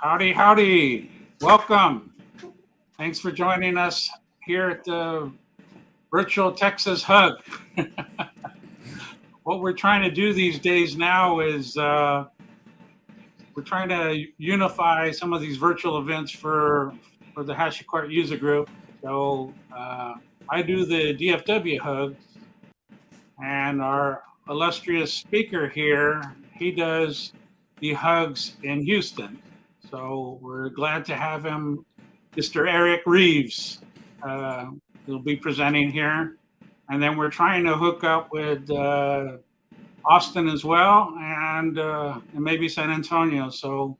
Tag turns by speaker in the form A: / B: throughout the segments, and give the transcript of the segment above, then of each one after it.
A: Howdy, howdy. Welcome. Thanks for joining us here at the virtual Texas Hug. What we're trying to do these days now is we're trying to unify some of these virtual events for the HashiCorp user group. So I do the DFW Hugs, and our illustrious speaker here, he does the Hugs in Houston. So we're glad to have him, Mr. Eric Reeves. He'll be presenting here. And then we're trying to hook up with Austin as well, and maybe San Antonio. So,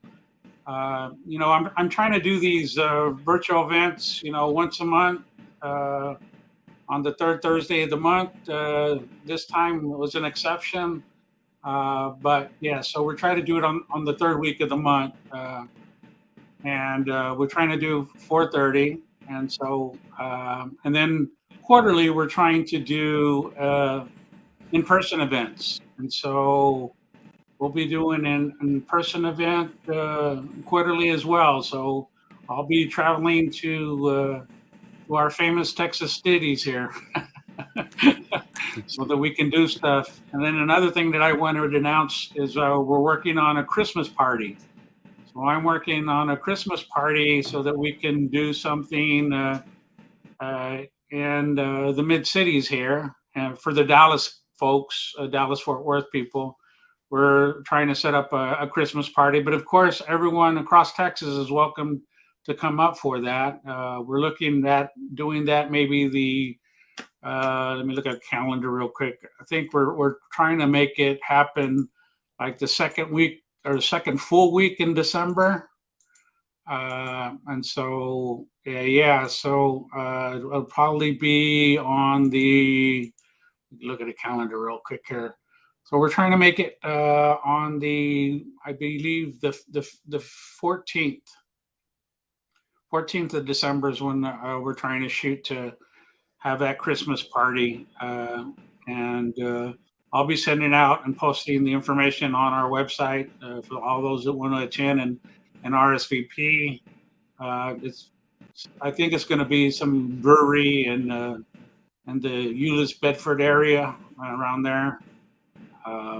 A: I'm trying to do these virtual events, once a month on the third Thursday of the month. This time was an exception. But yeah, so we're trying to do it on the third week of the month. And we're trying to do 4:30. And so, and then quarterly, we're trying to do in-person events. And so we'll be doing an in-person event quarterly as well. So I'll be traveling to our famous Texas cities here so that we can do stuff. And then another thing that I wanted to announce is we're working on a Christmas party. So I'm working on a Christmas party so that we can do something in the mid-cities here. And for the Dallas folks, Dallas-Fort Worth people, we're trying to set up a Christmas party. But of course, everyone across Texas is welcome to come up for that. We're looking at doing that maybe let me look at the calendar real quick. I think we're trying to make it happen like the second week or the second full week in December. And so, so it'll probably be on look at the calendar real quick here. So we're trying to make it on I believe the 14th. 14th of December is when we're trying to shoot to have that Christmas party. And I'll be sending out and posting the information on our website for all those that want to attend and RSVP. I think it's going to be some brewery in the Euless Bedford area around there.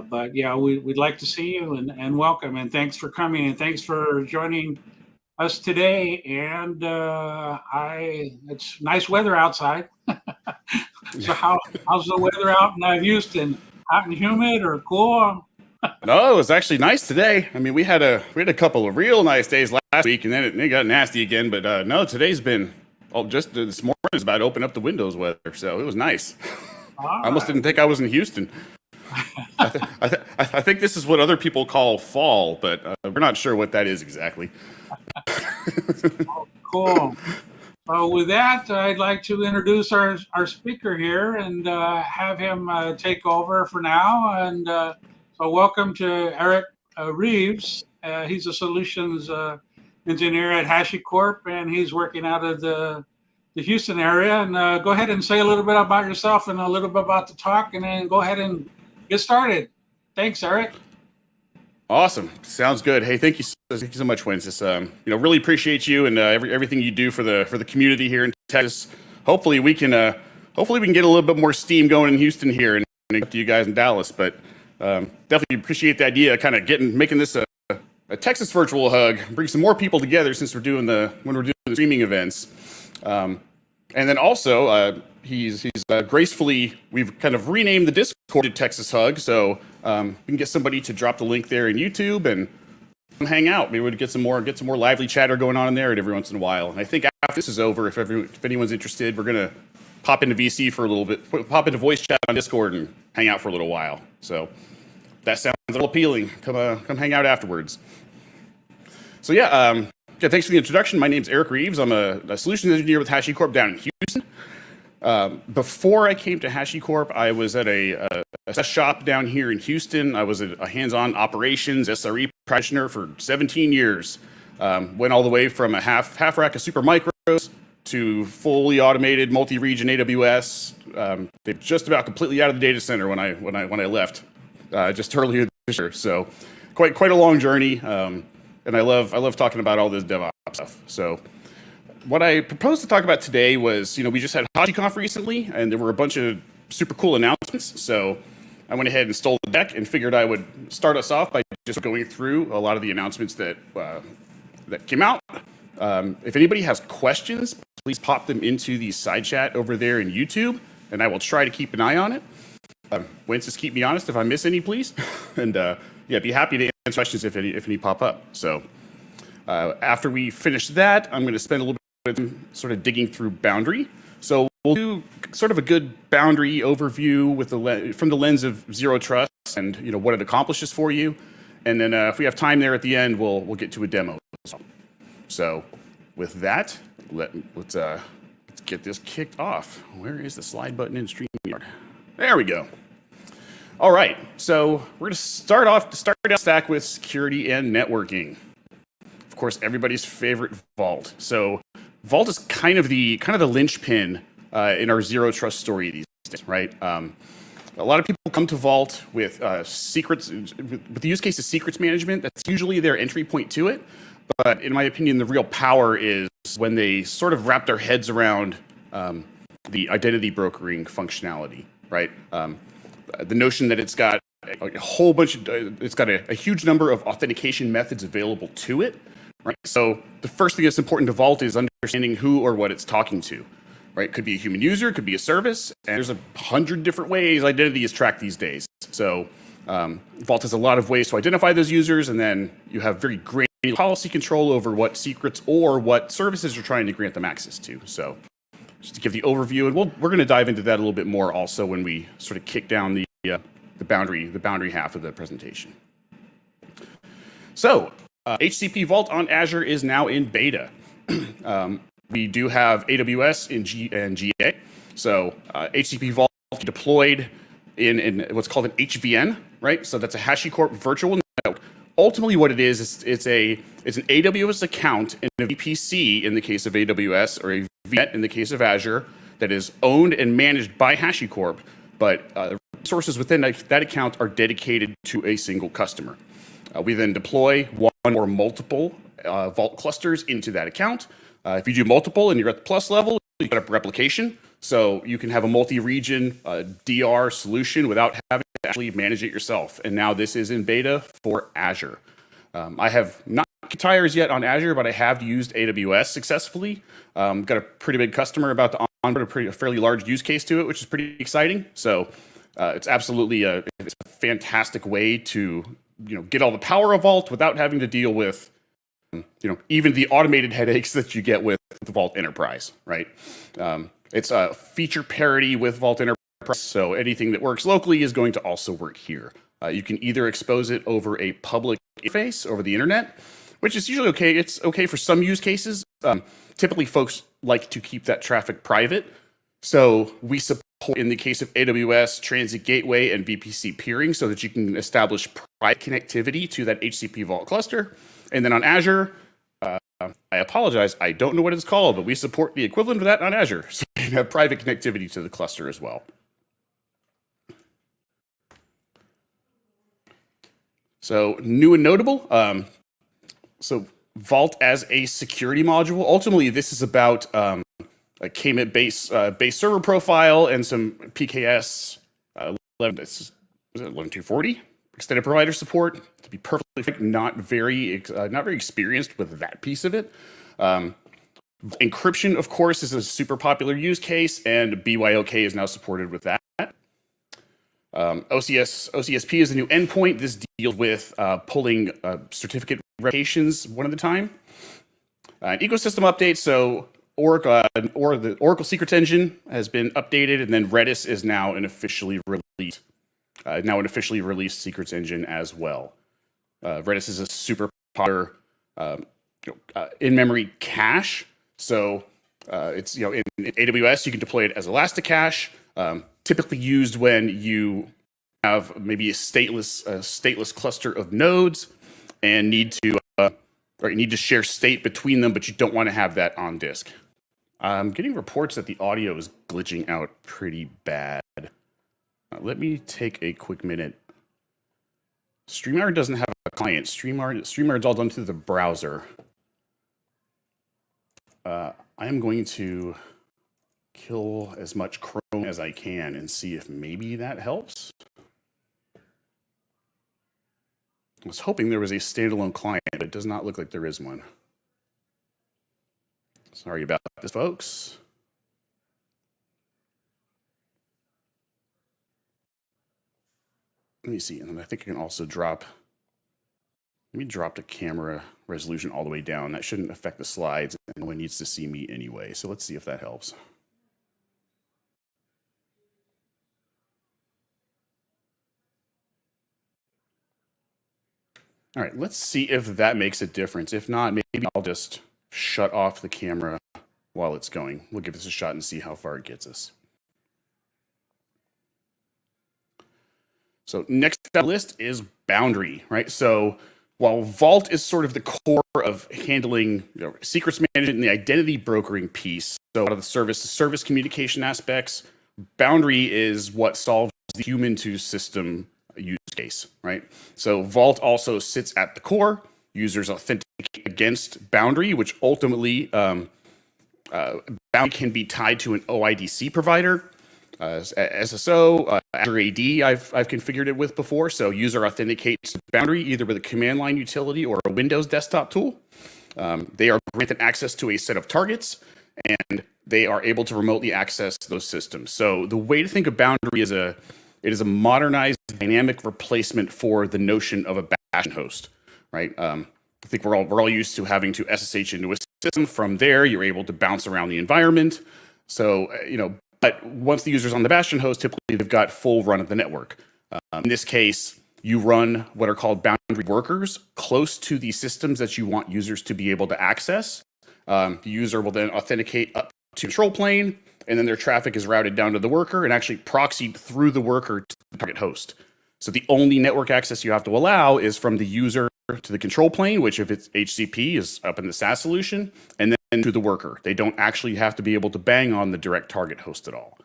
A: But yeah, we'd like to see you and welcome, and thanks for coming, and thanks for joining us today. And it's nice weather outside. So how's the weather out in Houston? Hot and humid or cool?
B: No, it was actually nice today. I mean, we had a couple of real nice days last week, and then it got nasty again. But no, today's been just this morning is about to open up the windows weather, so it was nice. I almost didn't think I was in Houston. I think this is what other people call fall, but we're not sure what that is exactly.
A: Oh, cool. With that, I'd like to introduce our speaker here and have him take over for now. And so welcome to Eric Reeves. He's a solutions engineer at HashiCorp, and he's working out of the Houston area. And go ahead and say a little bit about yourself and a little bit about the talk, and then go ahead and get started. Thanks, Eric.
B: Awesome. Sounds good. Hey, thank you so much, Wayne. Just really appreciate you and everything you do for the community here in Texas. Hopefully we can get a little bit more steam going in Houston here and up to you guys in Dallas. But definitely appreciate the idea of kind of making this a Texas virtual hug, bring some more people together since when we're doing the streaming events. And then also he's gracefully, we've kind of renamed the Discord to Texas Hug, so we can get somebody to drop the link there in YouTube and hang out. Maybe we'd get some more lively chatter going on in there every once in a while. And I think after this is over, if anyone's interested, we're gonna pop into VC for a little bit, pop into voice chat on Discord and hang out for a little while. So that sounds a little appealing. Come hang out afterwards. So yeah, thanks for the introduction. My name's Eric Reeves. I'm a solutions engineer with HashiCorp down in Houston. Before I came to HashiCorp, I was at a SaaS shop down here in Houston. I was a hands-on operations SRE practitioner for 17 years. Went all the way from a half rack of super micros to fully automated multi-region AWS. They're just about completely out of the data center when I left just earlier this year. So quite a long journey. and I love talking about all this DevOps stuff. So what I proposed to talk about today was, we just had HashiConf recently, and there were a bunch of super cool announcements. So I went ahead and stole the deck and figured I would start us off by just going through a lot of the announcements that came out. If anybody has questions, please pop them into the side chat over there in YouTube, and I will try to keep an eye on it. Wentz, just keep me honest if I miss any, please. And yeah, be happy to answer questions if any pop up. So after we finish that, I'm going to spend a little bit of time sort of digging through Boundary. So we'll do sort of a good Boundary overview with from the lens of Zero Trust and what it accomplishes for you. And then if we have time there at the end, we'll get to a demo. So with that, let's get this kicked off. Where is the slide button in StreamYard? There we go. All right, so we're going to start down the stack with security and networking. Of course, everybody's favorite Vault. So Vault is kind of the linchpin in our Zero Trust story these days, right? A lot of people come to Vault with secrets, with the use case of secrets management. That's usually their entry point to it. But in my opinion, the real power is when they sort of wrap their heads around the identity brokering functionality, right? The notion that it's got a whole bunch of, it's got a huge number of authentication methods available to it, right? So the first thing that's important to Vault is understanding who or what it's talking to, right? It could be a human user, it could be a service, and there's 100 different ways identity is tracked these days. So Vault has a lot of ways to identify those users, and then you have very granular policy control over what secrets or what services you're trying to grant them access to. So just to give the overview, and we're going to dive into that a little bit more also when we sort of kick down the boundary half of the presentation. So HCP Vault on Azure is now in beta. We do have AWS and GA. So HCP Vault deployed in what's called an HVN, right? So that's a HashiCorp virtual network. Ultimately, what it is, it's an AWS account in a VPC in the case of AWS, or a VNet in the case of Azure, that is owned and managed by HashiCorp, but resources within that account are dedicated to a single customer. We then deploy one or multiple Vault clusters into that account. If you do multiple and you're at the plus level, you set up replication. So you can have a multi-region DR solution without having to actually manage it yourself. And now this is in beta for Azure. I have not kicked tires yet on Azure, but I have used AWS successfully. Got a pretty big customer about to onboard a fairly large use case to it, which is pretty exciting. So it's absolutely it's a fantastic way to get all the power of Vault without having to deal with even the automated headaches that you get with the Vault Enterprise, right? It's a feature parity with Vault Enterprise, so anything that works locally is going to also work here. You can either expose it over a public interface over the internet, which is usually okay. It's okay for some use cases. Typically, folks like to keep that traffic private. So we support, in the case of AWS, Transit Gateway and VPC peering so that you can establish private connectivity to that HCP Vault cluster. And then on Azure, I apologize, I don't know what it's called, but we support the equivalent of that on Azure. So you can have private connectivity to the cluster as well. So new and notable. So Vault as a security module. Ultimately, this is about a KMIT base server profile and some PKS 11240 extended provider support. To be perfectly frank, not very experienced with that piece of it. Encryption, of course, is a super popular use case, and BYOK is now supported with that. OCSP is a new endpoint. This deals with pulling certificate replications one at a time. An ecosystem update. So the Oracle Secrets Engine has been updated, and then Redis is now an officially released Secrets Engine as well. Redis is a super popular in-memory cache. So it's in AWS you can deploy it as Elasticache. Typically used when you have maybe a stateless cluster of nodes and need to share state between them, but you don't want to have that on disk. I'm getting reports that the audio is glitching out pretty bad. Let me take a quick minute StreamYard doesn't have a client. StreamYard's all done through the browser. I am going to kill as much Chrome as I can and see if maybe that helps. I was hoping there was a standalone client, but it does not look like there is one. Sorry about this, folks. Let me see, and I think I can also drop, let me drop the camera resolution all the way down. That shouldn't affect the slides, and no one needs to see me anyway. So let's see if that helps. All right, let's see if that makes a difference. If not, maybe I'll just shut off the camera while it's going. We'll give this a shot and see how far it gets us. So next on the list is Boundary, right? So while Vault is sort of the core of handling secrets management and the identity brokering piece, so a lot of the service-to-service communication aspects, Boundary is what solves the human-to-system use case, right? So Vault also sits at the core. Users authenticate against Boundary, which ultimately Boundary can be tied to an OIDC provider. SSO, Azure AD, I've configured it with before. So user authenticates Boundary either with a command line utility or a Windows desktop tool. They are granted access to a set of targets, and they are able to remotely access those systems. So the way to think of Boundary is it is a modernized dynamic replacement for the notion of a bastion host, right? I think we're all used to having to SSH into a system. From there, you're able to bounce around the environment. So, but once the user's on the bastion host, typically they've got full run of the network. In this case, you run what are called Boundary workers close to the systems that you want users to be able to access. The user will then authenticate up to control plane, and then their traffic is routed down to the worker and actually proxied through the worker to the target host. So the only network access you have to allow is from the user to the control plane, which if it's HCP is up in the SaaS solution, and then to the worker. They don't actually have to be able to bang on the direct target host at all.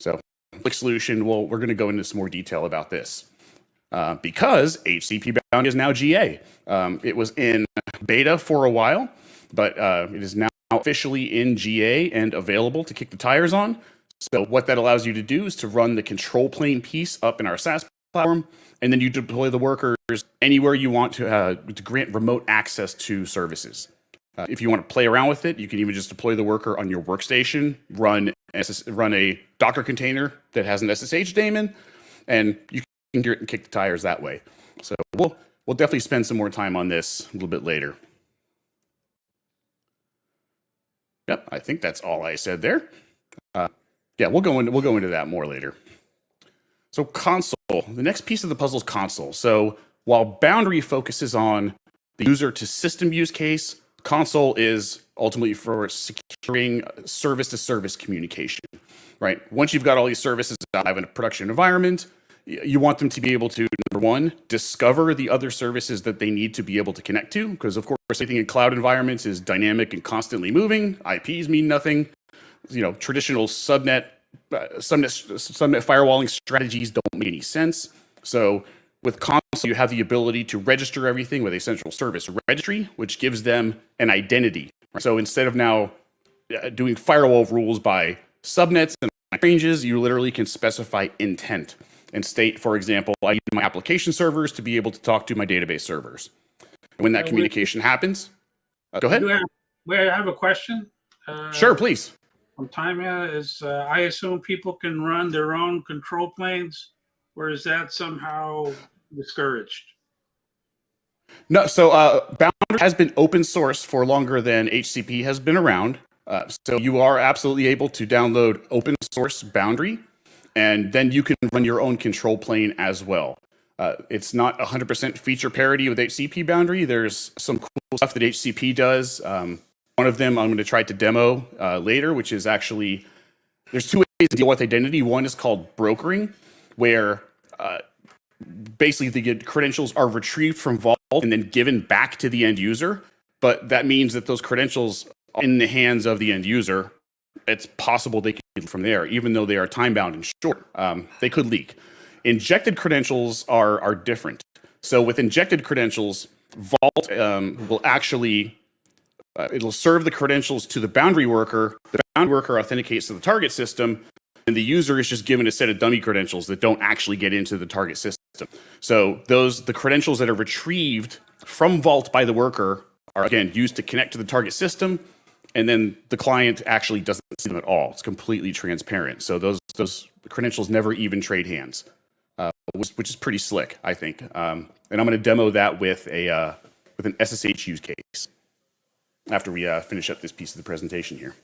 B: So quick solution, well, we're going to go into some more detail about this. Because HCP Boundary is now GA. It was in beta for a while, but it is now officially in GA and available to kick the tires on. So what that allows you to do is to run the control plane piece up in our SaaS platform, and then you deploy the workers anywhere you want to grant remote access to services. If you want to play around with it, you can even just deploy the worker on your workstation, run a Docker container that has an SSH daemon, and you can get it and kick the tires that way. So we'll definitely spend some more time on this a little bit later. Yep, I think that's all I said there. Yeah, we'll go into that more later. So console, the next piece of the puzzle is console. So while Boundary focuses on the user to system use case, console is ultimately for securing service-to-service communication, right? Once you've got all these services out in a production environment, you want them to be able to, number one, discover the other services that they need to be able to connect to, because of course, everything in cloud environments is dynamic and constantly moving. IPs mean nothing. Traditional subnet firewalling strategies don't make any sense. So with console, you have the ability to register everything with a central service registry, which gives them an identity. So instead of now doing firewall rules by subnets and ranges, you literally can specify intent and state, for example, I need my application servers to be able to talk to my database servers. And when that communication happens, go ahead.
A: I have a question.
B: Sure, please.
A: From time is I assume people can run their own control planes, or is that somehow discouraged?
B: No, so Boundary has been open source for longer than HCP has been around. So you are absolutely able to download open source Boundary, and then you can run your own control plane as well. It's not 100% feature parity with HCP Boundary. There's some cool stuff that HCP does. One of them I'm going to try to demo later, which is actually, there's two ways to deal with identity. One is called brokering, where basically the credentials are retrieved from Vault and then given back to the end user. But that means that those credentials are in the hands of the end user. It's possible they can leak from there, even though they are time-bound and short. They could leak. Injected credentials are different. So with injected credentials, Vault will actually, it'll serve the credentials to the boundary worker. The boundary worker authenticates to the target system, and the user is just given a set of dummy credentials that don't actually get into the target system. So the credentials that are retrieved from Vault by the worker are, again, used to connect to the target system, and then the client actually doesn't see them at all. It's completely transparent. So those credentials never even trade hands, which is pretty slick, I think. And I'm going to demo that with an SSH use case after we finish up this piece of the presentation here.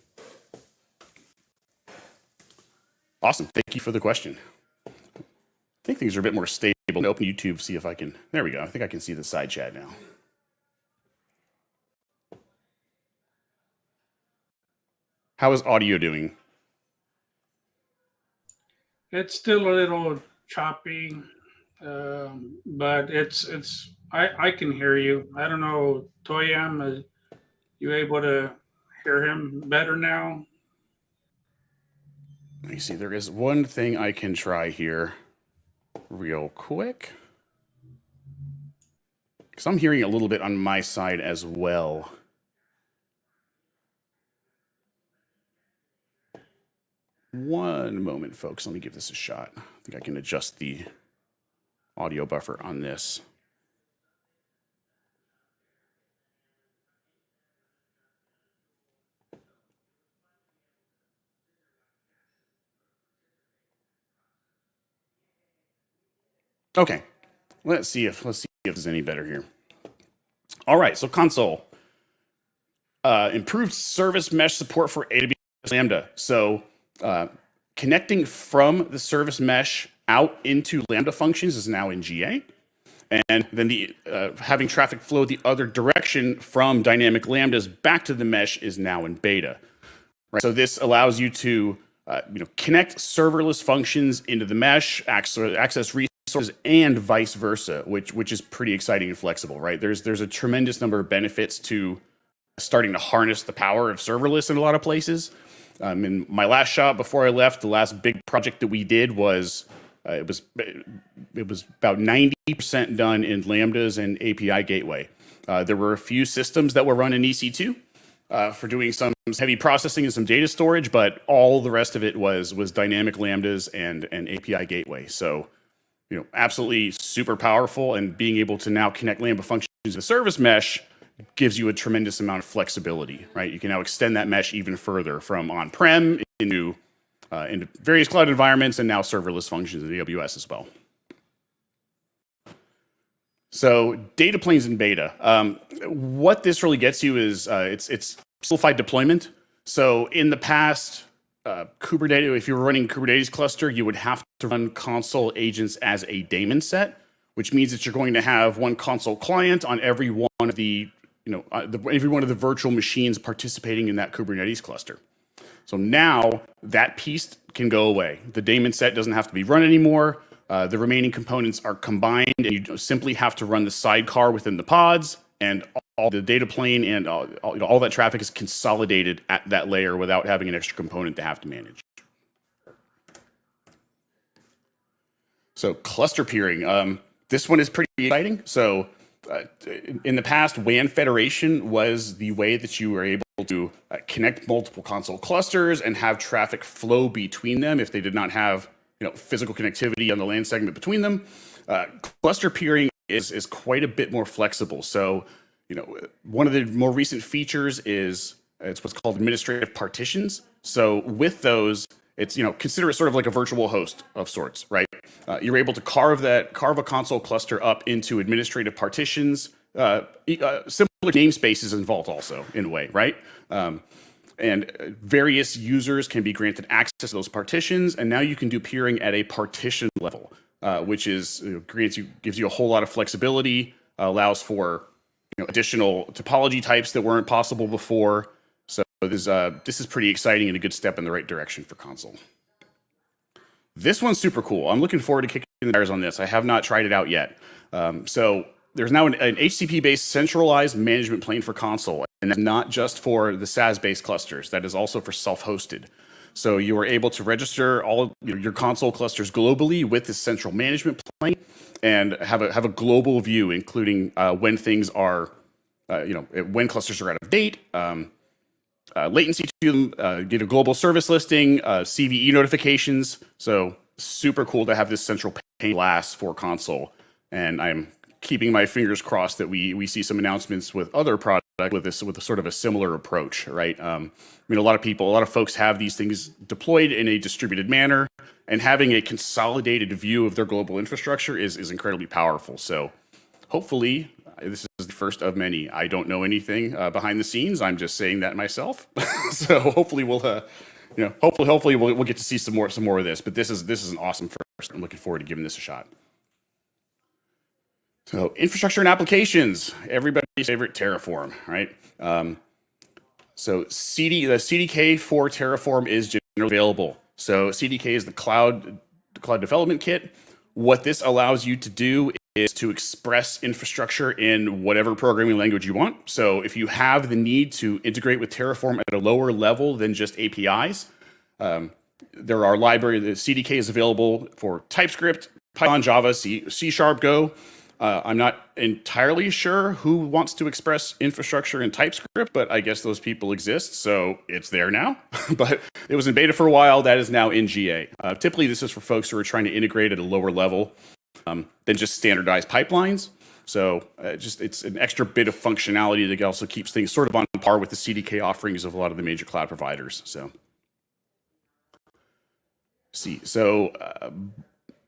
B: Awesome. Thank you for the question. I think things are a bit more stable. I'm going to open YouTube, see if I can. There we go. I think I can see the side chat now. How is audio doing?
A: It's still a little choppy, but I can hear you. I don't know, Toyam, are you able to hear him better now?
B: Let me see. There is one thing I can try here real quick, because I'm hearing a little bit on my side as well. One moment, folks. Let me give this a shot. I think I can adjust the audio buffer on this. Okay, let's see if there's any better here. All right, so console. Improved service mesh support for AWS Lambda. So connecting from the service mesh out into Lambda functions is now in GA. And then having traffic flow the other direction from dynamic Lambdas back to the mesh is now in beta. Right? So this allows you to connect serverless functions into the mesh, access resources, and vice versa, which is pretty exciting and flexible, right? There's a tremendous number of benefits to starting to harness the power of serverless in a lot of places. In my last shop before I left, the last big project that we did was it was about 90% done in Lambdas and API gateway. There were a few systems that were run in EC2 for doing some heavy processing and some data storage, but all the rest of it was dynamic Lambdas and API gateway. So, absolutely super powerful, and being able to now connect Lambda functions to the service mesh gives you a tremendous amount of flexibility, right? You can now extend that mesh even further from on-prem into various cloud environments, and now serverless functions in AWS as well. So data planes in beta. What this really gets you is it's simplified deployment. So in the past, Kubernetes, if you were running Kubernetes cluster, you would have to run console agents as a daemon set, which means that you're going to have one console client on every one of the every one of the virtual machines participating in that Kubernetes cluster. So now that piece can go away. The daemon set doesn't have to be run anymore. The remaining components are combined, and you simply have to run the sidecar within the pods, and all the data plane and all that traffic is consolidated at that layer without having an extra component to have to manage. So cluster peering. This one is pretty exciting. So in the past, WAN federation was the way that you were able to connect multiple console clusters and have traffic flow between them if they did not have physical connectivity on the LAN segment between them. Cluster peering is quite a bit more flexible. So one of the more recent features is it's what's called administrative partitions. So with those, it's consider it sort of like a virtual host of sorts, right? You're able to carve a console cluster up into administrative partitions, similar namespaces in Vault also in a way, right? And various users can be granted access to those partitions, and now you can do peering at a partition level, which is gives you a whole lot of flexibility, allows for additional topology types that weren't possible before. So this is pretty exciting and a good step in the right direction for console. This one's super cool. I'm looking forward to kicking the tires on this. I have not tried it out yet. So there's now an HCP-based centralized management plane for console, and that's not just for the SaaS-based clusters. That is also for self-hosted. So you are able to register all of your console clusters globally with this central management plane. and have a global view, including when things are, when clusters are out of date, latency to them, get a global service listing, CVE notifications. So super cool to have this central pane of glass for console. And I'm keeping my fingers crossed that we see some announcements with other products with a sort of a similar approach, right? I mean, a lot of folks have these things deployed in a distributed manner, and having a consolidated view of their global infrastructure is incredibly powerful. So hopefully, this is the first of many. I don't know anything behind the scenes. I'm just saying that myself. So hopefully hopefully we'll get to see some more of this. But this is an awesome first. I'm looking forward to giving this a shot. So infrastructure and applications, everybody's favorite Terraform, right? So the CDK for Terraform is generally available. So CDK is the cloud development kit. What this allows you to do is to express infrastructure in whatever programming language you want. So if you have the need to integrate with Terraform at a lower level than just APIs, there are libraries. The CDK is available for TypeScript, Python, Java, C#, Go. I'm not entirely sure who wants to express infrastructure in TypeScript, but I guess those people exist, so it's there now. But it was in beta for a while. That is now in GA. Typically, this is for folks who are trying to integrate at a lower level than just standardized pipelines. So it's an extra bit of functionality that also keeps things sort of on par with the CDK offerings of a lot of the major cloud providers. So,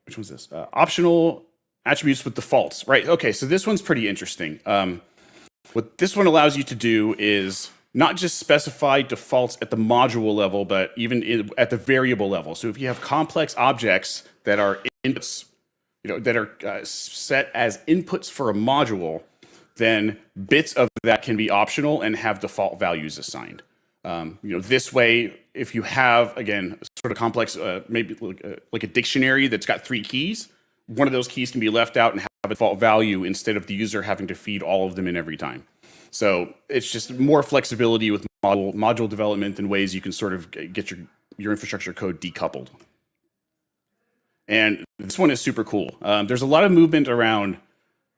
B: which one's this? Optional attributes with defaults, right? Okay, so this one's pretty interesting. What this one allows you to do is not just specify defaults at the module level, but even at the variable level. So if you have complex objects that are inputs, that are set as inputs for a module, then bits of that can be optional and have default values assigned. This way, if you have, again, sort of complex, maybe like a dictionary that's got 3 keys, one of those keys can be left out and have a default value instead of the user having to feed all of them in every time. So it's just more flexibility with module development and ways you can sort of get your infrastructure code decoupled. And this one is super cool. There's a lot of movement around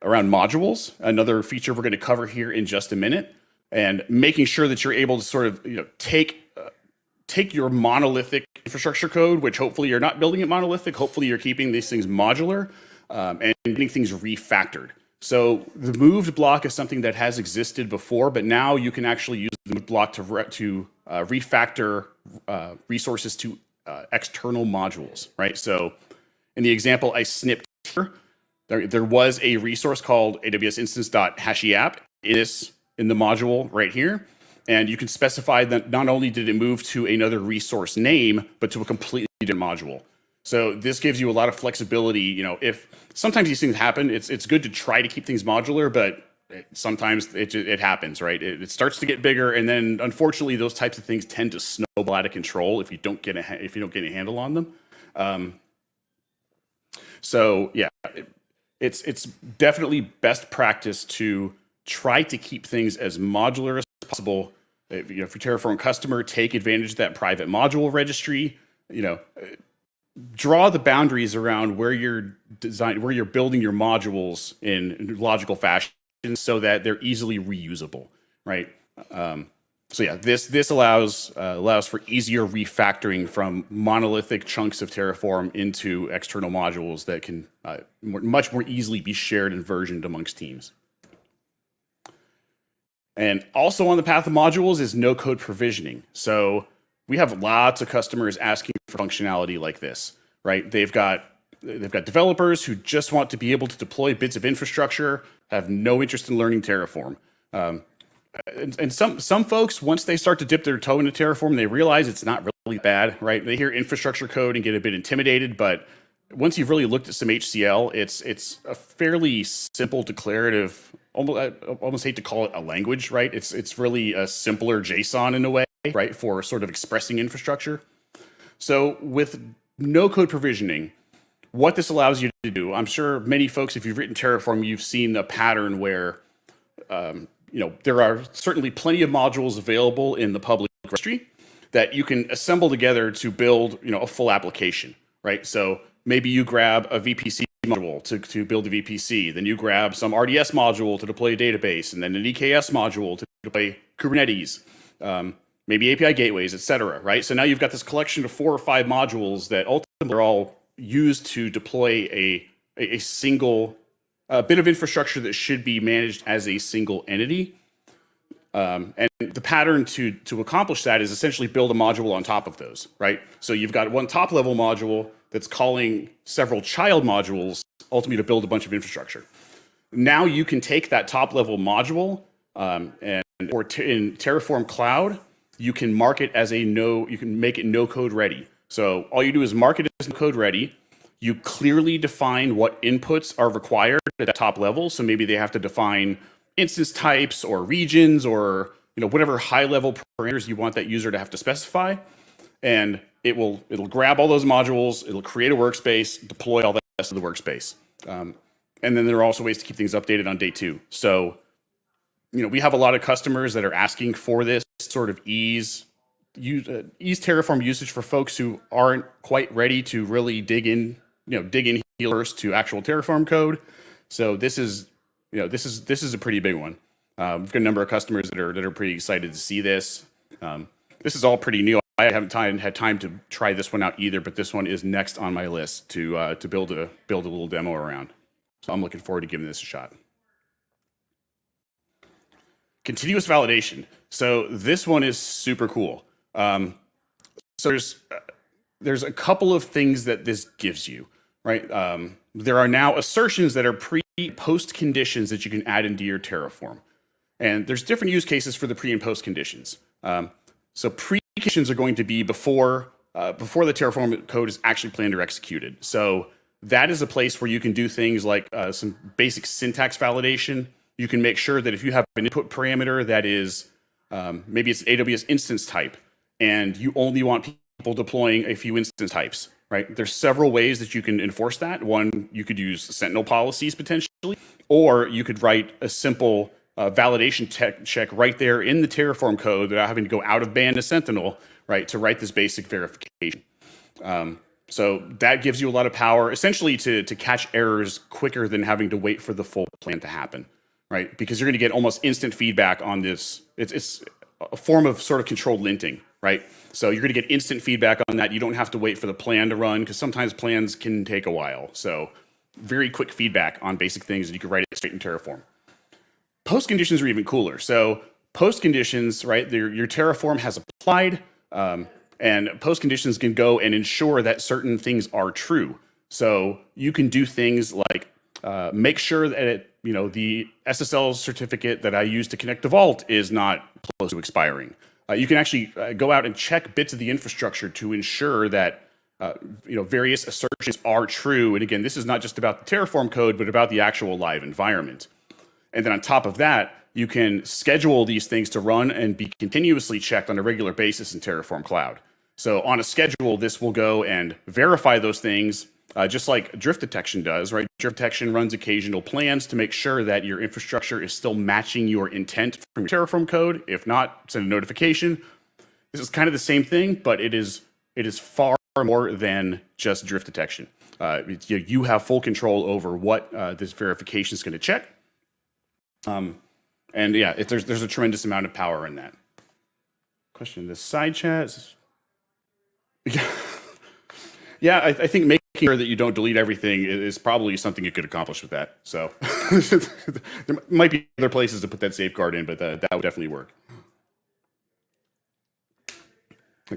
B: modules, another feature we're going to cover here in just a minute, and making sure that you're able to sort of take your monolithic infrastructure code, which hopefully you're not building it monolithic, hopefully you're keeping these things modular and getting things refactored. So the moved block is something that has existed before, but now you can actually use the moved block to refactor resources to external modules, right? So in the example I snipped here, there was a resource called AWS instance.hashiapp in the module right here. And you can specify that not only did it move to another resource name, but to a completely different module. So this gives you a lot of flexibility. If sometimes these things happen, it's good to try to keep things modular, but sometimes it happens, right? It starts to get bigger, and then unfortunately, those types of things tend to snowball out of control if you don't get a handle on them. So yeah, it's definitely best practice to try to keep things as modular as possible. If you're a Terraform customer, take advantage of that private module registry. Draw the boundaries around where you're building your modules in logical fashion so that they're easily reusable, right? So yeah, this allows for easier refactoring from monolithic chunks of Terraform into external modules that can much more easily be shared and versioned amongst teams. And also on the path of modules is no-code provisioning. So we have lots of customers asking for functionality like this, right? They've got developers who just want to be able to deploy bits of infrastructure, have no interest in learning Terraform. And some folks, once they start to dip their toe into Terraform, they realize it's not really bad, right? They hear infrastructure code and get a bit intimidated, but once you've really looked at some HCL, it's a fairly simple declarative. I almost hate to call it a language, right? It's really a simpler JSON in a way, right, for sort of expressing infrastructure. So with no-code provisioning, what this allows you to do, I'm sure many folks, if you've written Terraform, you've seen a pattern where there are certainly plenty of modules available in the public registry that you can assemble together to build a full application, right? So maybe you grab a VPC module to build a VPC. Then you grab some RDS module to deploy a database, and then an EKS module to deploy Kubernetes, maybe API gateways, et cetera, right? So now you've got this collection of 4 or 5 modules that ultimately are all used to deploy a single bit of infrastructure that should be managed as a single entity. And the pattern to accomplish that is essentially build a module on top of those, right? So you've got one top level module that's calling several child modules ultimately to build a bunch of infrastructure. Now you can take that top level module in Terraform Cloud, you can mark it as you can make it no code ready. So all you do is mark it as no code ready. You clearly define what inputs are required at that top level. So maybe they have to define instance types or regions or whatever high level parameters you want that user to have to specify, and it'll grab all those modules, it'll create a workspace, deploy all the rest of the workspace, and then there are also ways to keep things updated on day 2. So we have a lot of customers that are asking for this sort of ease Terraform usage for folks who aren't quite ready to really dig in heel first to actual Terraform code. So this is a pretty big one. We've got a number of customers that are pretty excited to see this. This is all pretty new. I haven't had time to try this one out either, but this one is next on my list to build a little demo around. So I'm looking forward to giving this a shot. Continuous validation. So this one is super cool. So there's a couple of things that this gives you, right? There are now assertions that are post conditions that you can add into your Terraform. And there's different use cases for the pre and post conditions. So pre conditions are going to be before the Terraform code is actually planned or executed. So that is a place where you can do things like some basic syntax validation. You can make sure that if you have an input parameter that is, maybe it's AWS instance type, and you only want people deploying a few instance types, right? There's several ways that you can enforce that. One, you could use Sentinel policies potentially, or you could write a simple validation check right there in the Terraform code without having to go out of band to Sentinel, right, to write this basic verification. So that gives you a lot of power, essentially to catch errors quicker than having to wait for the full plan to happen, right? Because you're going to get almost instant feedback on this. It's a form of sort of controlled linting, right? So you're going to get instant feedback on that. You don't have to wait for the plan to run because sometimes plans can take a while. So very quick feedback on basic things, and you can write it straight in Terraform. Post conditions are even cooler. So post conditions, right? Your Terraform has applied, and post conditions can go and ensure that certain things are true. So you can do things like make sure that the SSL certificate that I use to connect to Vault is not close to expiring. You can actually go out and check bits of the infrastructure to ensure that various assertions are true. And again, this is not just about the Terraform code, but about the actual live environment. And then on top of that, you can schedule these things to run and be continuously checked on a regular basis in Terraform Cloud. So on a schedule, this will go and verify those things, just like drift detection does, right? Drift detection runs occasional plans to make sure that your infrastructure is still matching your intent from your Terraform code. If not, send a notification. This is kind of the same thing, but it is far more than just drift detection. You have full control over what this verification is going to check. And yeah, there's a tremendous amount of power in that. Question in the side chat. Yeah, I think making sure that you don't delete everything is probably something you could accomplish with that. So there might be other places to put that safeguard in, but that would definitely work.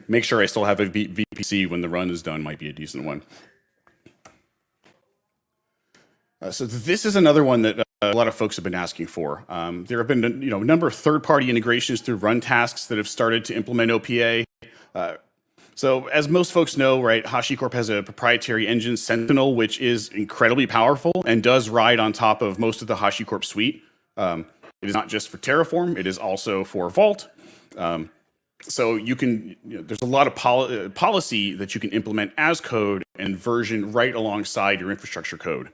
B: Make sure I still have a VPC when the run is done might be a decent one. So this is another one that a lot of folks have been asking for. There have been a number of third-party integrations through run tasks that have started to implement OPA. So as most folks know, right, HashiCorp has a proprietary engine, Sentinel, which is incredibly powerful and does ride on top of most of the HashiCorp suite. It is not just for Terraform, it is also for Vault. So you can, there's a lot of policy that you can implement as code and version right alongside your infrastructure code.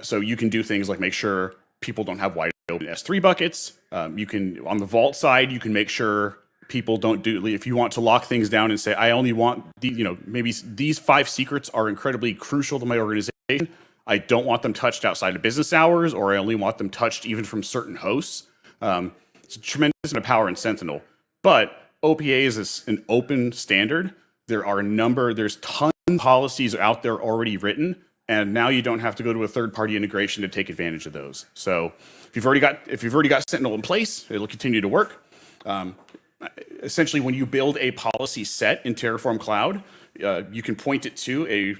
B: So you can do things like make sure people don't have wide open S3 buckets. You can, on the Vault side, you can make sure people don't do, if you want to lock things down and say, I only want maybe these 5 secrets are incredibly crucial to my organization, virtualization. I don't want them touched outside of business hours, or I only want them touched even from certain hosts. It's a tremendous amount of power in Sentinel. But OPA is an open standard. There's tons of policies out there already written, and now you don't have to go to a third-party integration to take advantage of those. So if you've already got Sentinel in place, it'll continue to work. Essentially, when you build a policy set in Terraform Cloud, you can point it to a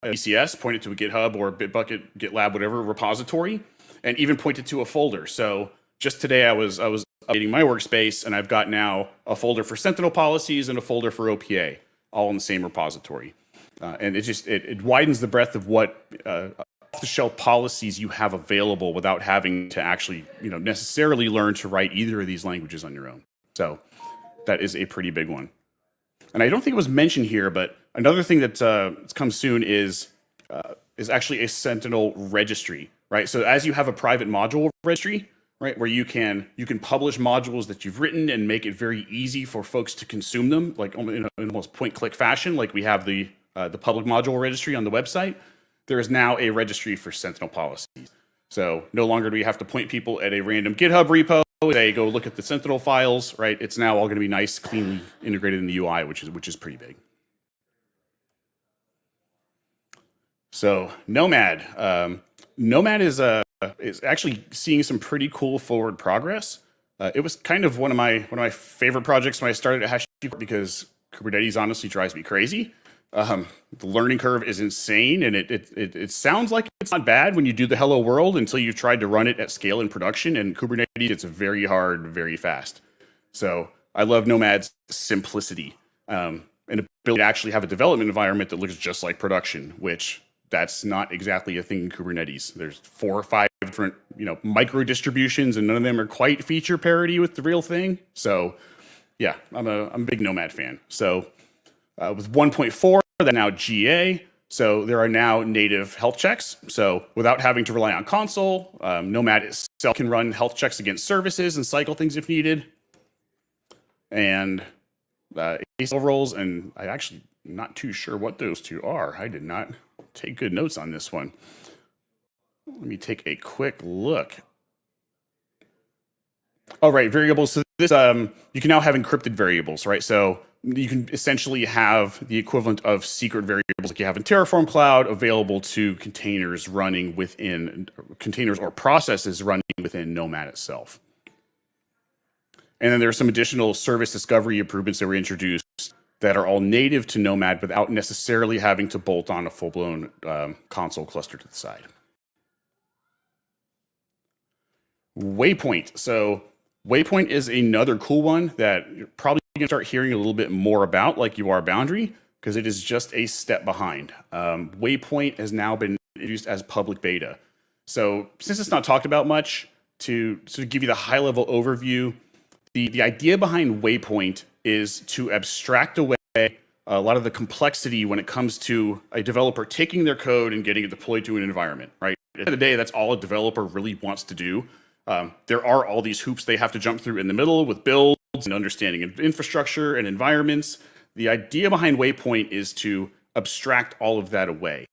B: ECS, point it to a GitHub or a Bitbucket, GitLab, whatever repository, and even point it to a folder. So just today, I was updating my workspace, and I've got now a folder for Sentinel policies and a folder for OPA, all in the same repository. And it widens the breadth of what off-the-shelf policies you have available without having to actually, necessarily learn to write either of these languages on your own. So that is a pretty big one. And I don't think it was mentioned here, but another thing that's come soon is actually a Sentinel registry, right? So as you have a private module registry, right, where you can publish modules that you've written and make it very easy for folks to consume them, like in almost point-click fashion, like we have the public module registry on the website. There is now a registry for Sentinel policies. So no longer do we have to point people at a random GitHub repo. They go look at the Sentinel files, right? It's now all going to be nice, cleanly integrated in the UI, which is pretty big. So Nomad, Nomad is actually seeing some pretty cool forward progress. It was kind of one of my favorite projects when I started at HashiCorp because Kubernetes honestly drives me crazy. The learning curve is insane, and it sounds like it's not bad when you do the hello world until you've tried to run it at scale in production. And Kubernetes, it's very hard, very fast. So I love Nomad's simplicity and ability to actually have a development environment that looks just like production, which that's not exactly a thing in Kubernetes. There's 4 or 5 different micro distributions, and none of them are quite feature parity with the real thing. So yeah, I'm a big Nomad fan. So with 1.4, they're now GA. So there are now native health checks. So without having to rely on console, Nomad itself can run health checks against services and cycle things if needed. And ASL roles, and I actually not too sure what those two are. I did not take good notes on this one. Let me take a quick look. Oh, right, variables. So this, you can now have encrypted variables, right? So you can essentially have the equivalent of secret variables like you have in Terraform Cloud available to containers running within containers or processes running within Nomad itself. And then there's some additional service discovery improvements that were introduced that are all native to Nomad without necessarily having to bolt on a full-blown console cluster to the side. Waypoint. So Waypoint is another cool one that you're probably going to start hearing a little bit more about, like you are Boundary, because it is just a step behind. Waypoint has now been introduced as public beta. So since it's not talked about much, to give you the high-level overview, the idea behind Waypoint is to abstract away a lot of the complexity when it comes to a developer taking their code and getting it deployed to an environment, right? At the end of the day, that's all a developer really wants to do. There are all these hoops they have to jump through in the middle with builds and understanding of infrastructure and environments. The idea behind Waypoint is to abstract all of that away.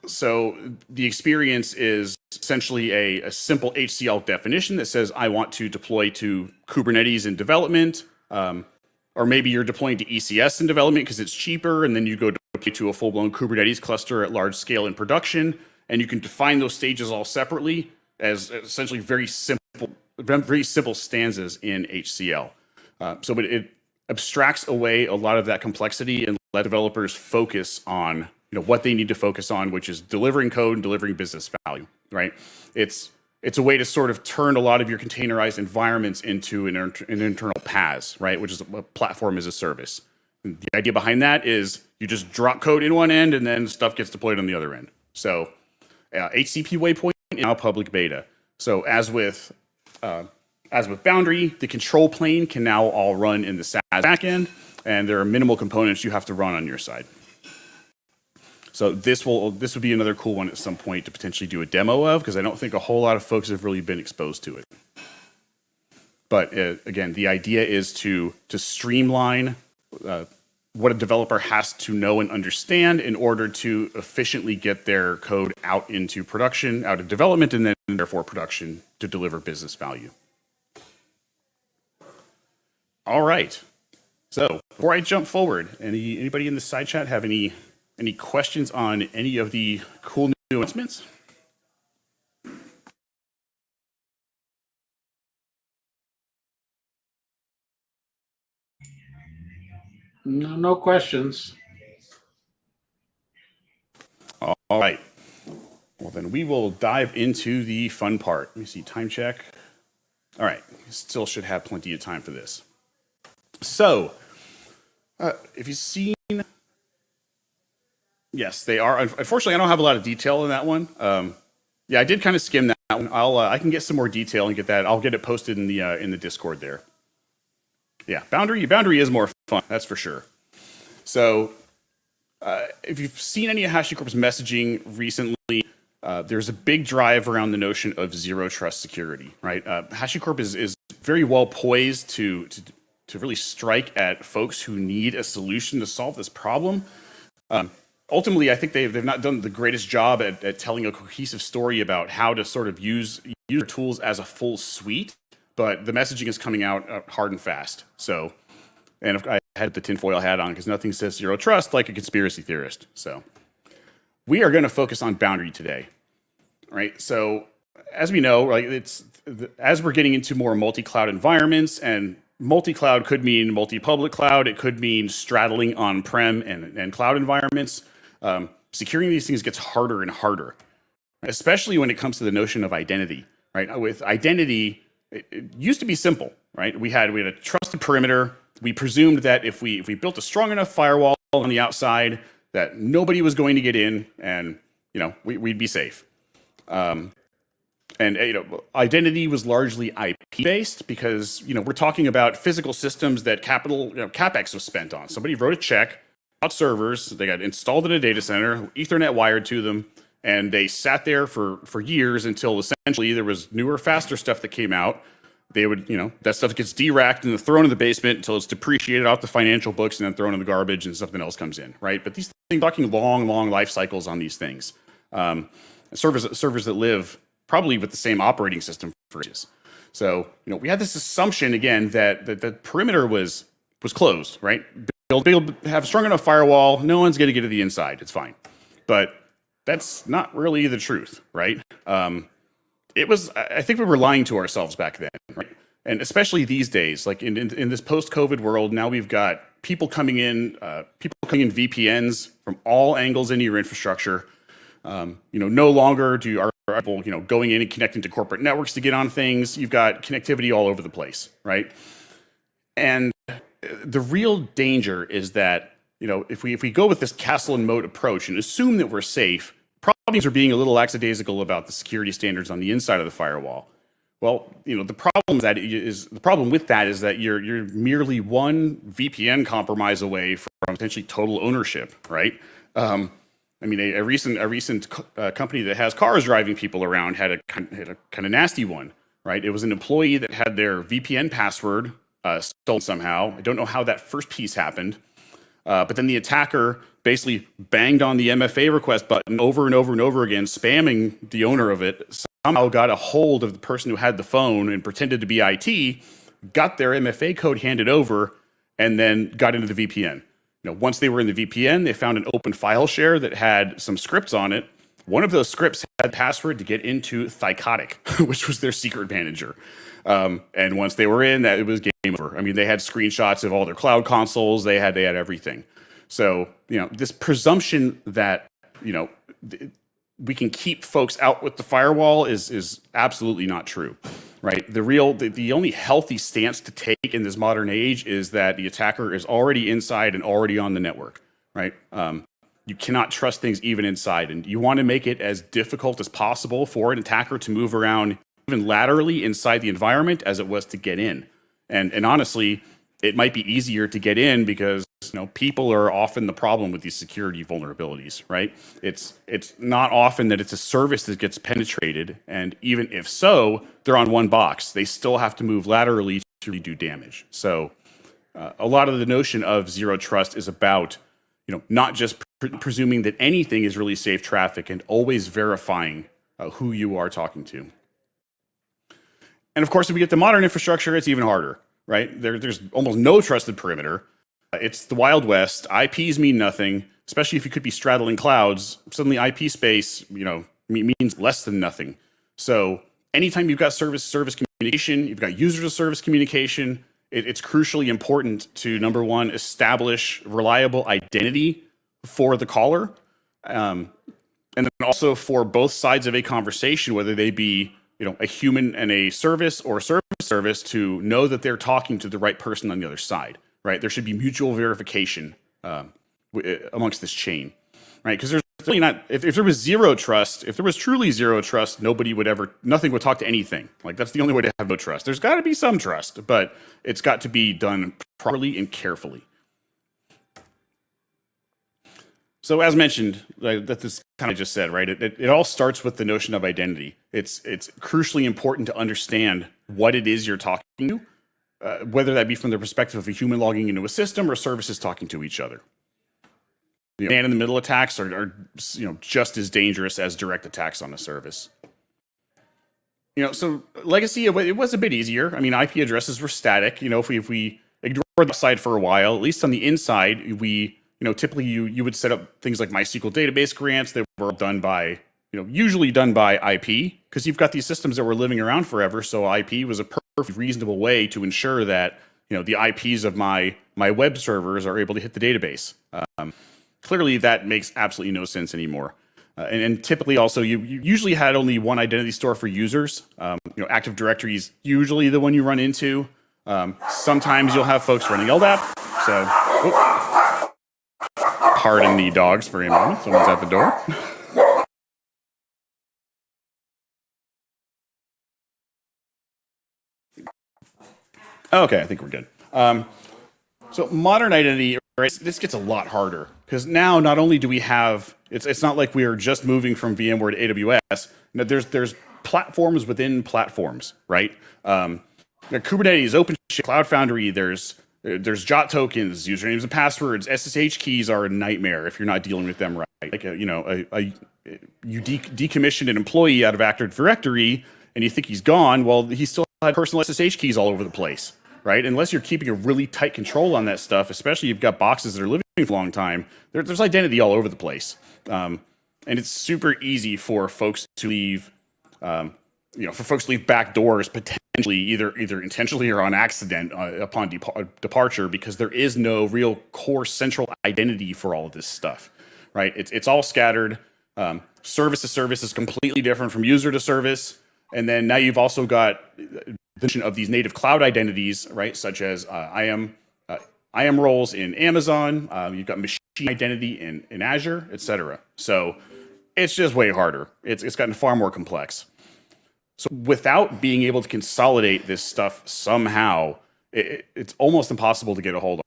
B: So the experience is essentially a simple HCL definition that says, I want to deploy to Kubernetes in development, or maybe you're deploying to ECS in development because it's cheaper, and then you go to a full-blown Kubernetes cluster at large scale in production, and you can define those stages all separately as essentially very simple stanzas in HCL. So it abstracts away a lot of that complexity and let developers focus on what they need to focus on, which is delivering code and delivering business value, right? It's a way to sort of turn a lot of your containerized environments into an internal PaaS, right? Which is a platform as a service. And the idea behind that is you just drop code in one end and then stuff gets deployed on the other end. So HCP Waypoint is now public beta. So as with Boundary, the control plane can now all run in the SaaS backend, and there are minimal components you have to run on your side. So this would be another cool one at some point to potentially do a demo of, because I don't think a whole lot of folks have really been exposed to it. But again, the idea is to streamline what a developer has to know and understand in order to efficiently get their code out into production, out of development, and then therefore production to deliver business value. All right. So before I jump forward, anybody in the side chat have any questions on any of the cool new announcements?
A: No questions.
B: All right. Well, then we will dive into the fun part. Let me see, time check. All right, still should have plenty of time for this. So, if you've seen, yes, they are. Unfortunately, I don't have a lot of detail in that one. Yeah, I did kind of skim that one. I can get some more detail and get that. I'll get it posted in the Discord there. Yeah, Boundary is more fun, that's for sure. So, if you've seen any of HashiCorp's messaging recently, there's a big drive around the notion of zero trust security, right? HashiCorp is very well poised to really strike at folks who need a solution to solve this problem. Ultimately, I think they've not done the greatest job at telling a cohesive story about how to sort of use user tools as a full suite, but the messaging is coming out hard and fast. So, and I had the tinfoil hat on because nothing says zero trust like a conspiracy theorist. So we are going to focus on Boundary today, right? So as we know, right, as we're getting into more multi-cloud environments, and multi-cloud could mean multi-public cloud, it could mean straddling on-prem and cloud environments. Securing these things gets harder and harder, especially when it comes to the notion of identity, right? With identity, it used to be simple, right? We had a trusted perimeter. We presumed that if we built a strong enough firewall on the outside, that nobody was going to get in, and we'd be safe. Identity was largely IP based because we're talking about physical systems that capex was spent on. Somebody wrote a check, bought servers, they got installed in a data center, Ethernet wired to them, and they sat there for years until essentially there was newer, faster stuff that came out. They would, that stuff gets de-racked and thrown in the basement until it's depreciated off the financial books and then thrown in the garbage and something else comes in, right? But these things, talking long life cycles on these things. Servers that live probably with the same operating system for ages. So, we had this assumption again that the perimeter was closed, right? Have a strong enough firewall, no one's going to get to the inside, it's fine. But that's not really the truth, right? I think we were lying to ourselves back then, right? And especially these days, like in this post-COVID world, now we've got people coming in VPNs from all angles into your infrastructure. No longer are people, going in and connecting to corporate networks to get on things. You've got connectivity all over the place, right? And the real danger is that, if we go with this castle and moat approach and assume that we're safe, problems are being a little lackadaisical about the security standards on the inside of the firewall. Well, the problem with that is that you're merely one VPN compromise away from potentially total ownership, right? A recent company that has cars driving people around had a kind of nasty one, right? It was an employee that had their VPN password stolen somehow. I don't know how that first piece happened, but then the attacker basically banged on the MFA request button over and over and over again, spamming the owner of it, somehow got a hold of the person who had the phone and pretended to be IT, got their MFA code handed over, and then got into the VPN. Once they were in the VPN, they found an open file share that had some scripts on it. One of those scripts had the password to get into Thycotic, which was their secret manager. And once they were in, that it was game over. They had screenshots of all their cloud consoles. They had everything. So, this presumption that, we can keep folks out with the firewall is absolutely not true, right? The only healthy stance to take in this modern age is that the attacker is already inside and already on the network, right? You cannot trust things even inside, and you want to make it as difficult as possible for an attacker to move around even laterally inside the environment as it was to get in. And honestly, it might be easier to get in because people are often the problem with these security vulnerabilities, right? It's not often that it's a service that gets penetrated, and even if so, they're on one box. They still have to move laterally to really do damage. So a lot of the notion of zero trust is about, not just presuming that anything is really safe traffic and always verifying who you are talking to. And of course, if we get to modern infrastructure, it's even harder, right? There's almost no trusted perimeter. It's the Wild West. IPs mean nothing, especially if you could be straddling clouds. Suddenly IP space, means less than nothing. So anytime you've got service communication, you've got user to service communication, it's crucially important to, number one, establish reliable identity for the caller. And then also for both sides of a conversation, whether they be, a human and a service or service to know that they're talking to the right person on the other side, right? There should be mutual verification amongst this chain, right? Because there's really not, if there was zero trust, if there was truly zero trust, nothing would talk to anything. Like, that's the only way to have no trust. There's got to be some trust, but it's got to be done properly and carefully. So as mentioned, that this kind of just said, right? It all starts with the notion of identity. It's crucially important to understand what it is you're talking to, whether that be from the perspective of a human logging into a system or services talking to each other. Man-in-the-middle attacks are just as dangerous as direct attacks on a service. So legacy, it was a bit easier. I mean, IP addresses were static. If we ignore the side for a while, at least on the inside, we typically you would set up things like MySQL database grants that were done by, usually done by IP, because you've got these systems that were living around forever. So IP was a perfect, reasonable way to ensure that, the IPs of my web servers are able to hit the database. Clearly, that makes absolutely no sense anymore. And typically, also, you usually had only one identity store for users. Active Directory is usually the one you run into. Sometimes you'll have folks running LDAP. So, pardon the dogs for a moment. Someone's at the door. Okay, I think we're good. So modern identity, right, this gets a lot harder because now not only do we have, it's not like we are just moving from VMware to AWS. No, there's platforms within platforms, right? Kubernetes, OpenShift, Cloud Foundry, there's JOT tokens, usernames and passwords. SSH keys are a nightmare if you're not dealing with them right. Like you decommissioned an employee out of Active Directory and you think he's gone. Well, he still had personal SSH keys all over the place, right? Unless you're keeping a really tight control on that stuff, especially if you've got boxes that are living for a long time, there's identity all over the place. And it's super easy for folks to leave, back doors potentially either intentionally or on accident upon departure, because there is no real core central identity for all of this stuff, right? It's all scattered. Service to service is completely different from user to service. And then now you've also got the notion of these native cloud identities, right? Such as IAM roles in Amazon. You've got machine identity in Azure, et cetera. So it's just way harder. It's gotten far more complex. So without being able to consolidate this stuff somehow, it's almost impossible to get a hold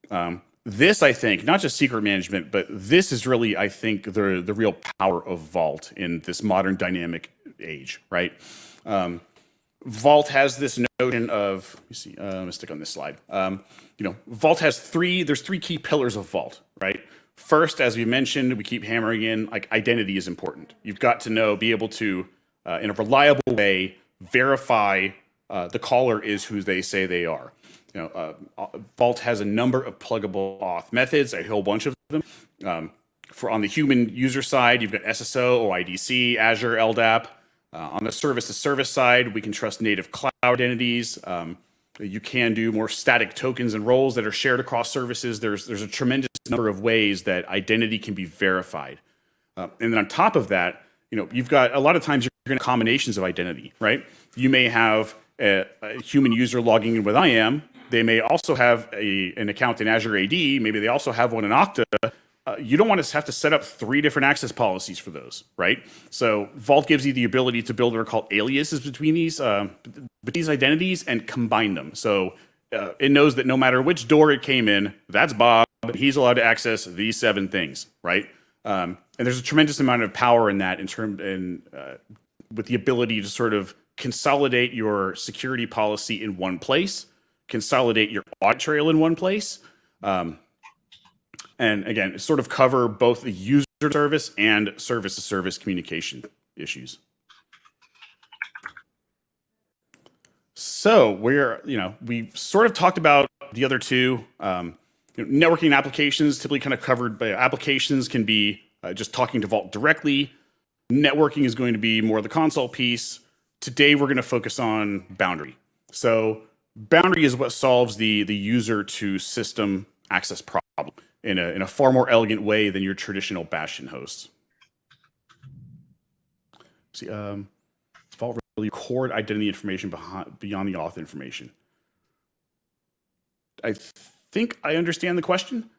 B: on. This, I think, not just secret management, but this is really, I think, the real power of Vault in this modern dynamic age, right? Vault has this notion of, let me see, I'm gonna stick on this slide. Vault has there's three key pillars of Vault, right? First, as we mentioned, we keep hammering in, like, identity is important. You've got to be able to, in a reliable way, verify the caller is who they say they are. Vault has a number of pluggable auth methods, a whole bunch of them. For on the human user side, you've got SSO, OIDC, Azure, LDAP. On the service-to-service side, we can trust native cloud identities. You can do more static tokens and roles that are shared across services. There's a tremendous number of ways that identity can be verified. And then on top of that, you've got a lot of times you're going to have combinations of identity, right? You may have a human user logging in with IAM. They may also have an account in Azure AD. Maybe they also have one in Okta. You don't want to have to set up 3 different access policies for those, right? So Vault gives you the ability to build what are called aliases between these identities and combine them. So it knows that no matter which door it came in, that's Bob. He's allowed to access these 7 things, right? And there's a tremendous amount of power in that with the ability to sort of consolidate your security policy in one place consolidate your audit trail in one place. And again, sort of cover both the user service and service-to-service communication issues. So we've sort of talked about the other two. Networking applications, typically kind of covered by applications, can be just talking to Vault directly. Networking is going to be more the console piece. Today, we're going to focus on Boundary. So Boundary is what solves the user to system access problem in a far more elegant way than your traditional Bastion hosts. See, Vault really record identity information beyond the auth information. I think I understand the question.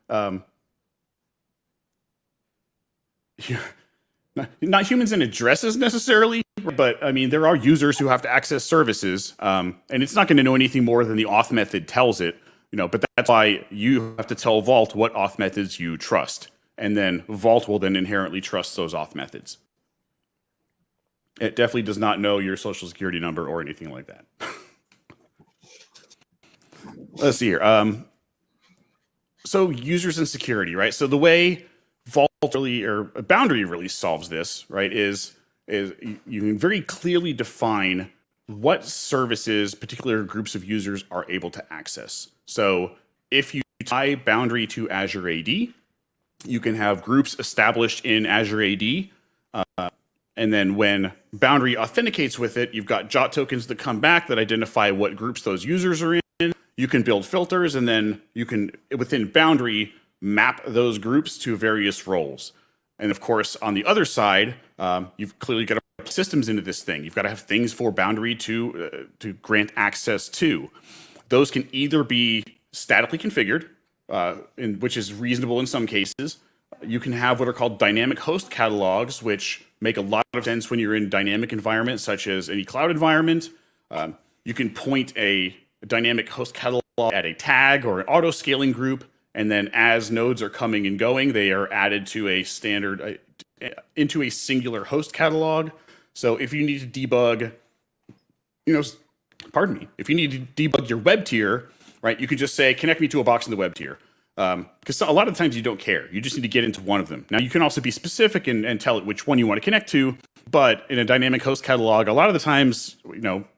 B: Not humans in addresses necessarily, but I mean, there are users who have to access services, and it's not going to know anything more than the auth method tells it, but that's why you have to tell Vault what auth methods you trust. And then Vault will then inherently trust those auth methods. It definitely does not know your social security number or anything like that. Let's see here. So users and security, right? So the way Vault really, or Boundary really solves this, right, is you can very clearly define what services particular groups of users are able to access. So if you tie Boundary to Azure AD, you can have groups established in Azure AD. And then when Boundary authenticates with it, you've got JOT tokens that come back that identify what groups those users are in. You can build filters, and then you can, within Boundary, map those groups to various roles. And of course, on the other side, you've clearly got to put systems into this thing. You've got to have things for Boundary to grant access to. Those can either be statically configured, which is reasonable in some cases. You can have what are called dynamic host catalogs, which make a lot of sense when you're in dynamic environments, such as any cloud environment. You can point a dynamic host catalog at a tag or an auto-scaling group, and then as nodes are coming and going, they are added to a standard, into a singular host catalog. So if you need to debug, if you need to debug your web tier, right, you can just say, connect me to a box in the web tier. Because a lot of times you don't care. You just need to get into one of them. Now, you can also be specific and tell it which one you want to connect to. But in a dynamic host catalog, a lot of the times,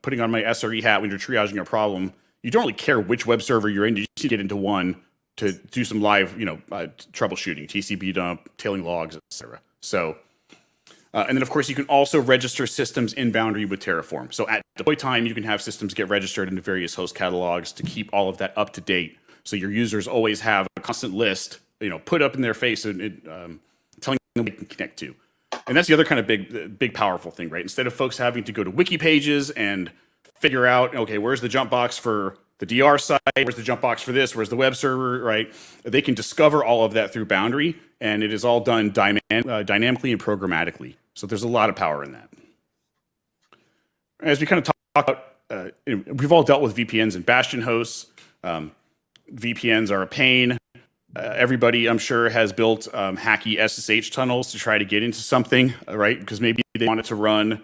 B: putting on my SRE hat when you're triaging a problem, you don't really care which web server you're in. You just need to get into one to do some live, troubleshooting, TCP dump, tailing logs, etc. So, and then of course you can also register systems in Boundary with Terraform. So at deploy time, you can have systems get registered into various host catalogs to keep all of that up to date. So your users always have a constant list, put up in their face and telling them what they can connect to. And that's the other kind of big, powerful thing, right? Instead of folks having to go to wiki pages and figure out, okay, where's the jump box for the DR site? Where's the jump box for this? Where's the web server, right? They can discover all of that through Boundary, and it is all done dynamically and programmatically. So there's a lot of power in that. As we kind of talk about, we've all dealt with VPNs and Bastion hosts. VPNs are a pain. Everybody, I'm sure, has built hacky SSH tunnels to try to get into something, right? Because maybe they want it to run,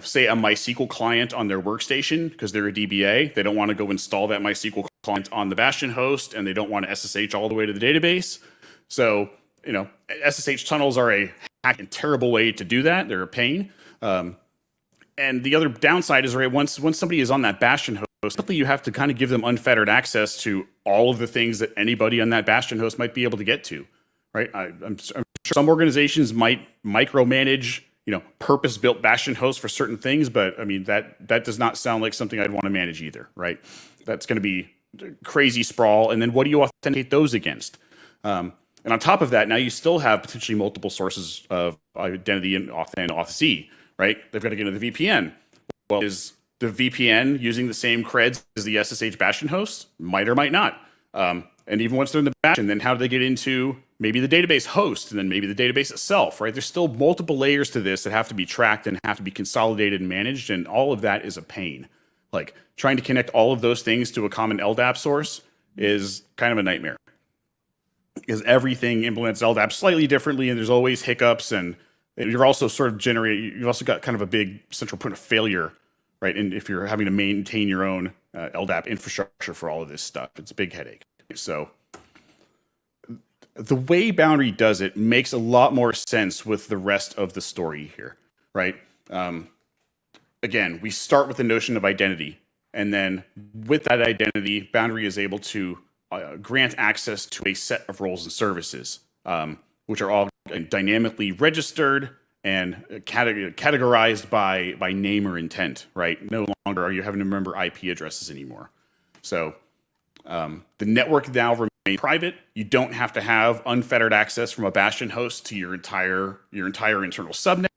B: say a MySQL client on their workstation because they're a DBA. They don't want to go install that MySQL client on the Bastion host, and they don't want to SSH all the way to the database. So, SSH tunnels are a hack and terrible way to do that. They're a pain. And the other downside is, right, once somebody is on that Bastion host, simply you have to kind of give them unfettered access to all of the things that anybody on that Bastion host might be able to get to, right? I'm sure some organizations might micromanage, purpose-built Bastion hosts for certain things, but I mean, that does not sound like something I'd want to manage either, right? That's going to be crazy sprawl. And then what do you authenticate those against? And on top of that, now you still have potentially multiple sources of identity and auth-C, right? They've got to get into the VPN. Well, is the VPN using the same creds as the SSH Bastion hosts? Might or might not. And even once they're in the Bastion, then how do they get into maybe the database host and then maybe the database itself, right? There's still multiple layers to this that have to be tracked and have to be consolidated and managed, and all of that is a pain. Like trying to connect all of those things to a common LDAP source is kind of a nightmare. Because everything implements LDAP slightly differently, and there's always hiccups, and you're also you've also got kind of a big central point of failure, right? And if you're having to maintain your own LDAP infrastructure for all of this stuff. It's a big headache. So the way Boundary does it makes a lot more sense with the rest of the story here, right? Again, we start with the notion of identity. And then with that identity, Boundary is able to grant access to a set of roles and services, which are all dynamically registered and categorized by name or intent, right? No longer are you having to remember IP addresses anymore. So the network now remains private. You don't have to have unfettered access from a bastion host to your entire internal subnet.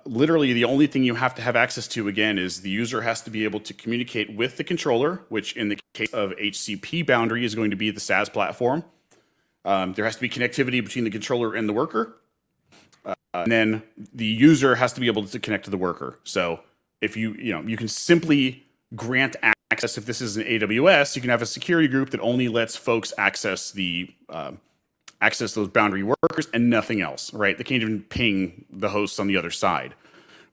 B: Literally, the only thing you have to have access to, again, is the user has to be able to communicate with the controller, which in the case of HCP Boundary is going to be the SaaS platform. There has to be connectivity between the controller and the worker. And then the user has to be able to connect to the worker. So if you can simply grant access. If this is an AWS, you can have a security group that only lets folks access those Boundary workers and nothing else, right? They can't even ping the hosts on the other side.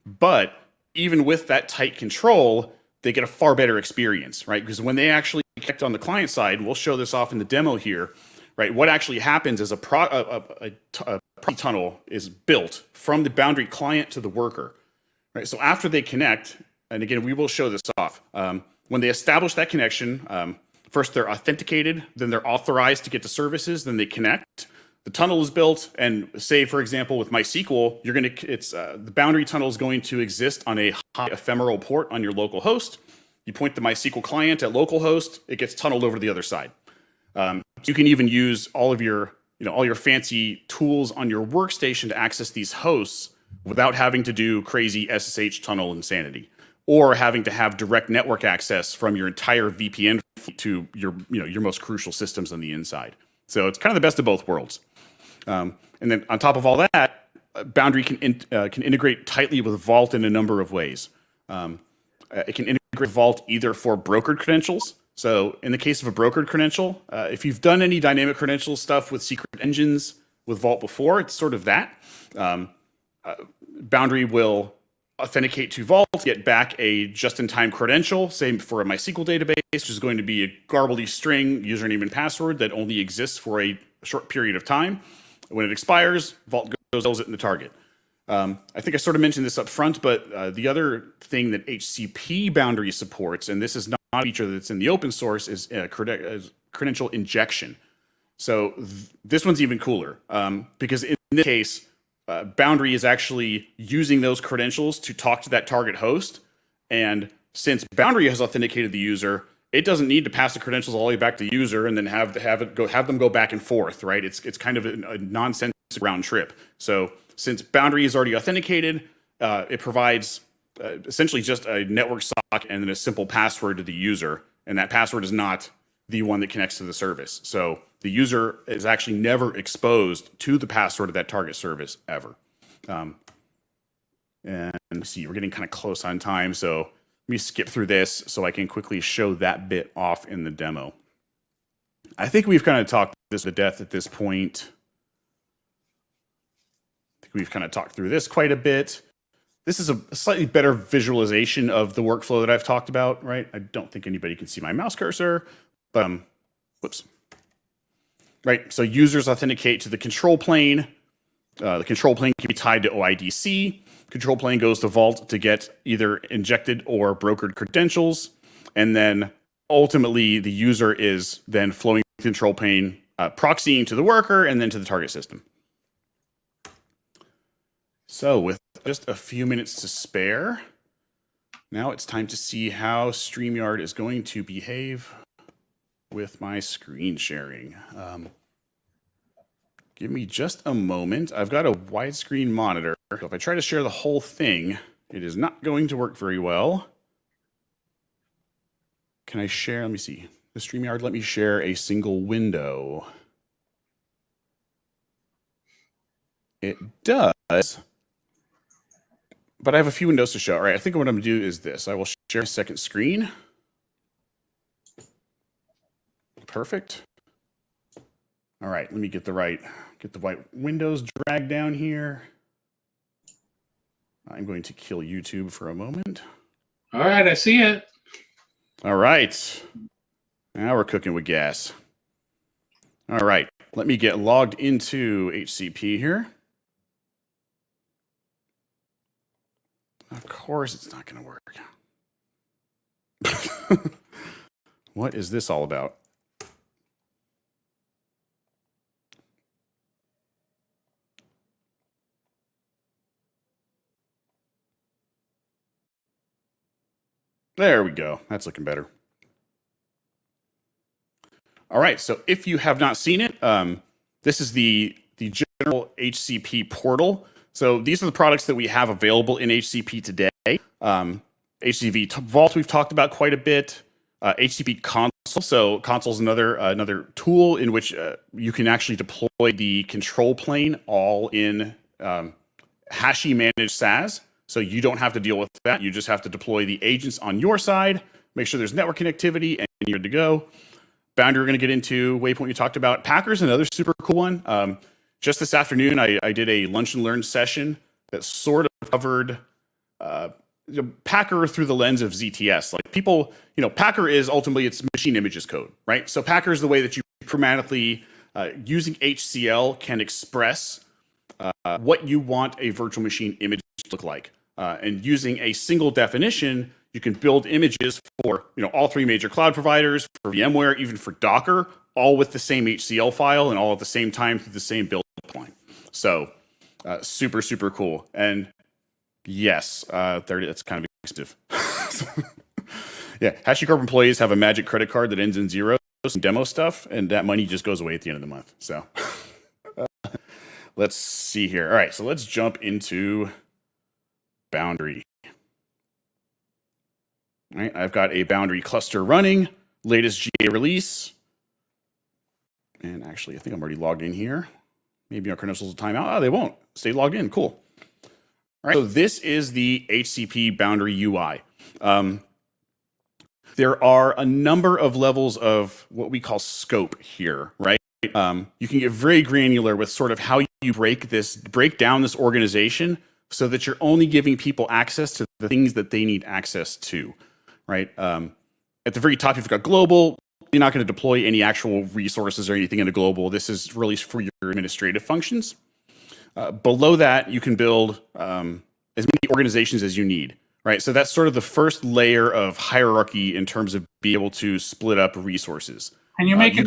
B: But even with that tight control, they get a far better experience, right? Because when they actually connect on the client side, we'll show this off in the demo here, right? What actually happens is a tunnel is built from the Boundary client to the worker, right? So after they connect, and again, we will show this off. When they establish that connection, first they're authenticated, then they're authorized to get to services, then they connect. The tunnel is built, and say, for example, with MySQL, the Boundary tunnel is going to exist on a high ephemeral port on your local host. You point the MySQL client at localhost, it gets tunneled over to the other side. You can even use all your fancy tools on your workstation to access these hosts without having to do crazy SSH tunnel insanity, or having to have direct network access from your entire VPN to your most crucial systems on the inside. So it's kind of the best of both worlds. And then on top of all that, Boundary can integrate tightly with Vault in a number of ways. It can integrate Vault either for brokered credentials. So in the case of a brokered credential, if you've done any dynamic credential stuff with secret engines with Vault before, it's sort of that. Boundary will authenticate to Vault, get back a just-in-time credential, say for a MySQL database, which is going to be a garbledy string username and password that only exists for a short period of time. When it expires, Vault goes it in the target. I think I sort of mentioned this up front, but the other thing that HCP Boundary supports, and this is not a feature that's in the open source, is credential injection. So this one's even cooler because in this case, Boundary is actually using those credentials to talk to that target host. And since Boundary has authenticated the user, it doesn't need to pass the credentials all the way back to the user and then have them go back and forth, right? It's kind of a nonsensical round trip. So since Boundary is already authenticated, it provides essentially just a network sock and then a simple password to the user. And that password is not the one that connects to the service. So the user is actually never exposed to the password of that target service ever. And see, we're getting kind of close on time. So let me skip through this so I can quickly show that bit off in the demo. I think we've kind of talked this to death at this point. I think we've kind of talked through this quite a bit. This is a slightly better visualization of the workflow that I've talked about, right? I don't think anybody can see my mouse cursor, but whoops. Right, so users authenticate to the control plane. The control plane can be tied to OIDC. Control plane goes to Vault to get either injected or brokered credentials. And then ultimately, the user is then flowing the control plane, proxying to the worker and then to the target system. So with just a few minutes to spare, now it's time to see how StreamYard is going to behave with my screen sharing. Give me just a moment. I've got a widescreen monitor. So if I try to share the whole thing, it is not going to work very well. Can I share? Let me see. The StreamYard let me share a single window. It does. But I have a few windows to show. All right, I think what I'm going to do is this. I will share a second screen. Perfect. All right, let me get the white windows dragged down here. I'm going to kill YouTube for a moment.
A: All right, I see it.
B: All right. Now we're cooking with gas. All right. Let me get logged into HCP here. Of course, it's not going to work. What is this all about? There we go. That's looking better. All right. So if you have not seen it, this is the general HCP portal. So these are the products that we have available in HCP today. HCV Vault we've talked about quite a bit. HCP Console. So Console is another tool in which you can actually deploy the control plane all in Hashi managed SaaS. So you don't have to deal with that. You just have to deploy the agents on your side, make sure there's network connectivity, and you're good to go. Boundary we're going to get into. Waypoint you talked about. Packer's another super cool one. Just this afternoon, I did a lunch and learn session that sort of covered Packer through the lens of ZTS. Like people, Packer is ultimately it's machine images code, right? So Packer is the way that you programmatically, using HCL, can express what you want a virtual machine image to look like. And using a single definition, you can build images for all three major cloud providers, for VMware, even for Docker, all with the same HCL file and all at the same time through the same build pipeline. So super, super cool. And yes, that's kind of expensive. Yeah, HashiCorp employees have a magic credit card that ends in zero, some demo stuff, and that money just goes away at the end of the month. So let's see here. All right, so let's jump into Boundary. All right, I've got a Boundary cluster running, latest GA release. And actually, I think I'm already logged in here. Maybe our credentials will time out. Oh, they won't. Stay logged in. Cool. All right, so this is the HCP Boundary UI. There are a number of levels of what we call scope here, right? You can get very granular with sort of how you break down this organization so that you're only giving people access to the things that they need access to, right? At the very top, you've got global. You're not going to deploy any actual resources or anything into global. This is really for your administrative functions. Below that, you can build as many organizations as you need, right? So that's sort of the first layer of hierarchy in terms of being able to split up resources.
A: Can you make the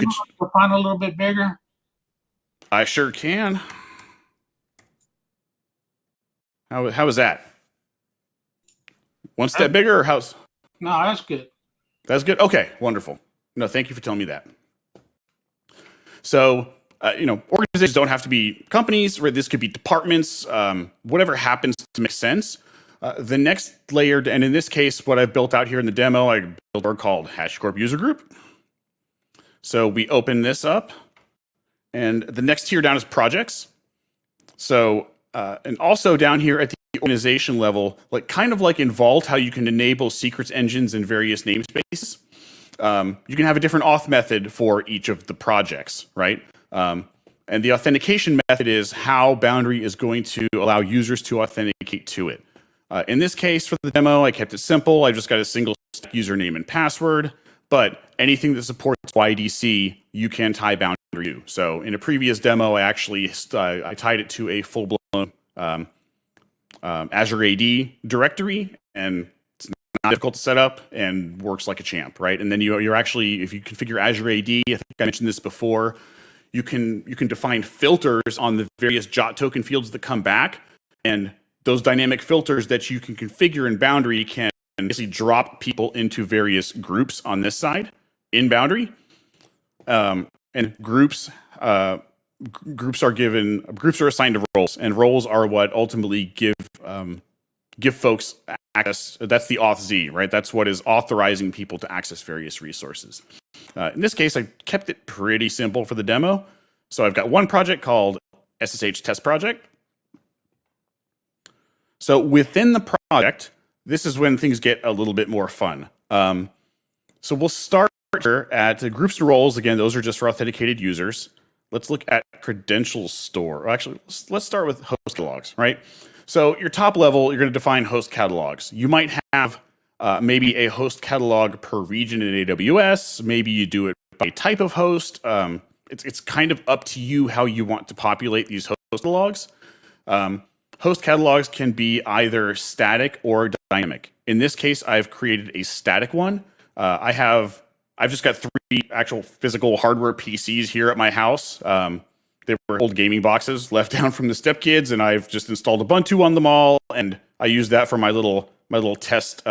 A: font a little bit bigger?
B: I sure can. How is that? One step bigger or how's?
A: No, that's good.
B: That's good. Okay, wonderful. No, thank you for telling me that. So, organizations don't have to be companies, right? This could be departments, whatever happens to make sense. The next layer, and in this case, what I've built out here in the demo, I built a called HashiCorp User Group. So we open this up, and the next tier down is projects. So, and also down here at the organization level, kind of like in Vault, how you can enable secrets engines in various namespaces. You can have a different auth method for each of the projects, right? And the authentication method is how Boundary is going to allow users to authenticate to it. In this case, for the demo, I kept it simple. I just got a single username and password, but anything that supports YDC, you can tie Boundary to. So in a previous demo, I actually I tied it to a full-blown Azure AD directory, and it's not difficult to set up and works like a champ, right? And then you're actually, if you configure Azure AD, I think I mentioned this before, you can define filters on the various JOT token fields that come back, and those dynamic filters that you can configure in Boundary can basically drop people into various groups on this side in Boundary. And groups are assigned to roles, and roles are what ultimately give folks access. That's the auth Z, right? That's what is authorizing people to access various resources. In this case, I kept it pretty simple for the demo. So I've got one project called SSH Test Project. So within the project, this is when things get a little bit more fun. So we'll start here at the groups and roles. Again, those are just for authenticated users. Let's look at credentials store. Actually, let's start with host catalogs, right? So your top level, you're going to define host catalogs. You might have maybe a host catalog per region in AWS. Maybe you do it by type of host. It's kind of up to you how you want to populate these host catalogs. Host catalogs can be either static or dynamic. In this case, I've created a static one. I've just got 3 actual physical hardware PCs here at my house. They were old gaming boxes left down from the stepkids, and I've just installed Ubuntu on them all, and I use that for my little test